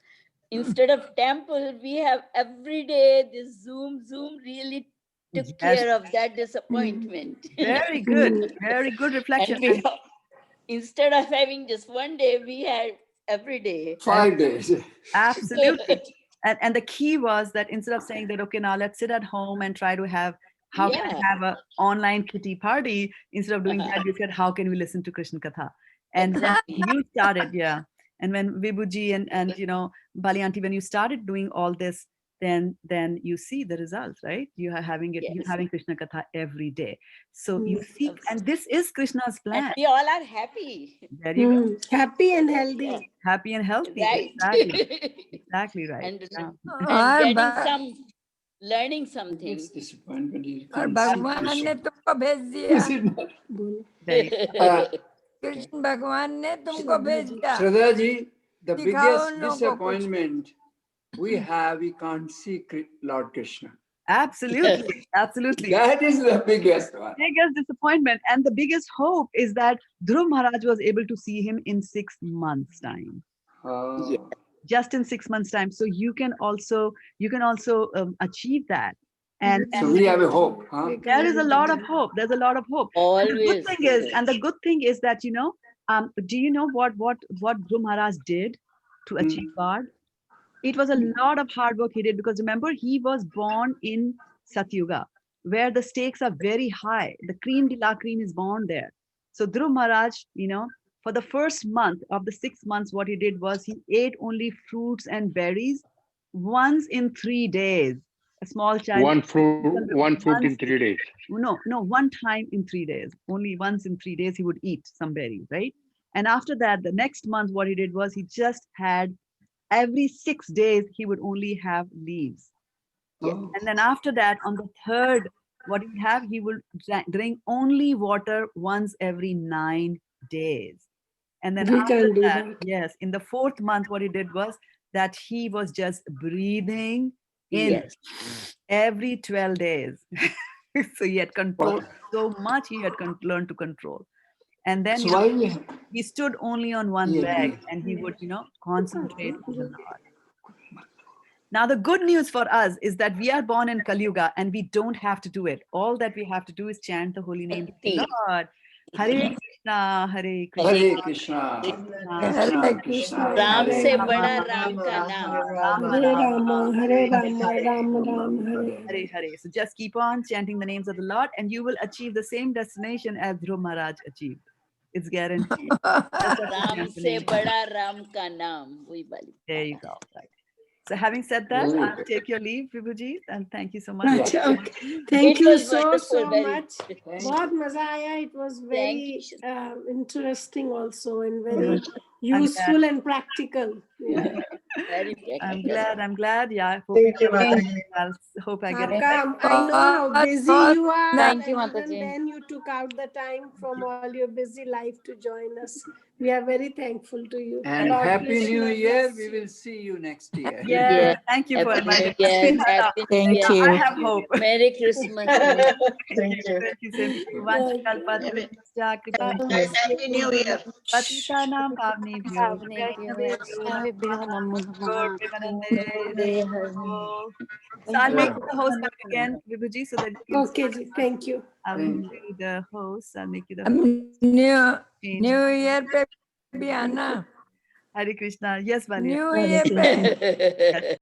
instead of temple, we have every day this Zoom really took care of that disappointment. Very good. Very good reflection. And instead of having just one day, we had every day. 5 days. Absolutely. And the key was that instead of saying that, okay, now let's sit at home and try to have, can I have an online kitty party? Instead of doing that, we said, how can we listen to Krishna Katha? And then you started, and when Vibhuji and Bali Aunty, when you started doing all this, then you see the results, right? You are having it, you're having Krishna Katha every day. So you see, and this is Krishna's plan. And we all are happy. There you go. Happy and healthy. Happy and healthy. Right. Exactly right. And getting learning something. It's disappointment. और भगवान ने तुमको भेज दिया कृष्ण भगवान ने तुमको भेज दिया Shraddha ji, the biggest disappointment we have, we can't see Lord Krishna. Absolutely. Absolutely. That is the biggest one. Biggest disappointment. And the biggest hope is that Dhruv Maharaj was able to see him in 6 months' time. Just in 6 months' time. So you can also achieve that. And so we have a hope. Huh? There is a lot of hope. There's a lot of hope. Always. And the good thing is that, do you know what Dhruv Maharaj did to achieve God? It was a lot of hard work he did, because remember, he was born in Satyuga, where the stakes are very high. The cream de la cream is born there. So Dhruv Maharaj, for the first month of the 6 months, what he did was he ate only fruits and berries once in 3 days. A small child. One fruit in 3 days. No, one time in 3 days. Only once in 3 days he would eat some berries, right? And after that, the next month, what he did was he just had, every 6 days, he would only have leaves. And then after that, on the third, what he would drink only water once every 9 days. And then after that, yes, in the 4th month, what he did was that he was just breathing in every 12 days. So he had controlled so much, he had learned to control. And then So why we he stood only on one Yeah, leg yeah. and he would, concentrate on the Lord. Now, the good news for us is that we are born in Kali Yuga and we don't have to do it. All that we have to do is chant the holy name of the Bhakti. Lord. Hare Krishna, Hare Krishna. Hare Krishna, Hare Krishna Krishna, Krishna, Ram Hare से Hare Rama, बड़ा Hare. Ram का नाम. Hare Rama, Hare Rama, Hare Ram Ram, Hare Hare. Hare Hare. So just keep on chanting the names of the Lord and you will achieve the same destination as Dhruv Maharaj achieved. It's guaranteed. Just have to Ram chant the से name. बड़ा राम का नाम. वही वाली. There you go. Right. So having said that, Very I'll good. take your leave, Vibhuji, and thank you so much. अच्छा, okay. Thank It you was so wonderful, very. much. बहुत मजा आया. It was very interesting also and very useful and practical. Yeah. Very I'm practical. glad. Yeah, I hope Thank you, I Mataji. hope I get आपका, I know how busy you are, Thank you, and even Mataji. then you took out the time from all your busy life to join us. We are very thankful to you. And Lord Happy Krishna New Year. bless We you. will see you next year. Yes, Yeah. thank you for Happy New inviting Year. us. Happy New Thank Year. I you. have hope. Merry Christmas. Thank you. Thank you, same to you. Okay. Vanchakalpatarubhasya Happy New Year. Patitanam pavnebhyo Vaishnavebhyo namo Lord namaha. Premanande. So I'll make you the host back again, Vibhuji, so that you can Okay, ji. Thank you. I'll Thank make you the host. I'll make you the अब host. New year पे भी आना. Hare Krishna. Yes, Valia. New year पे Yes.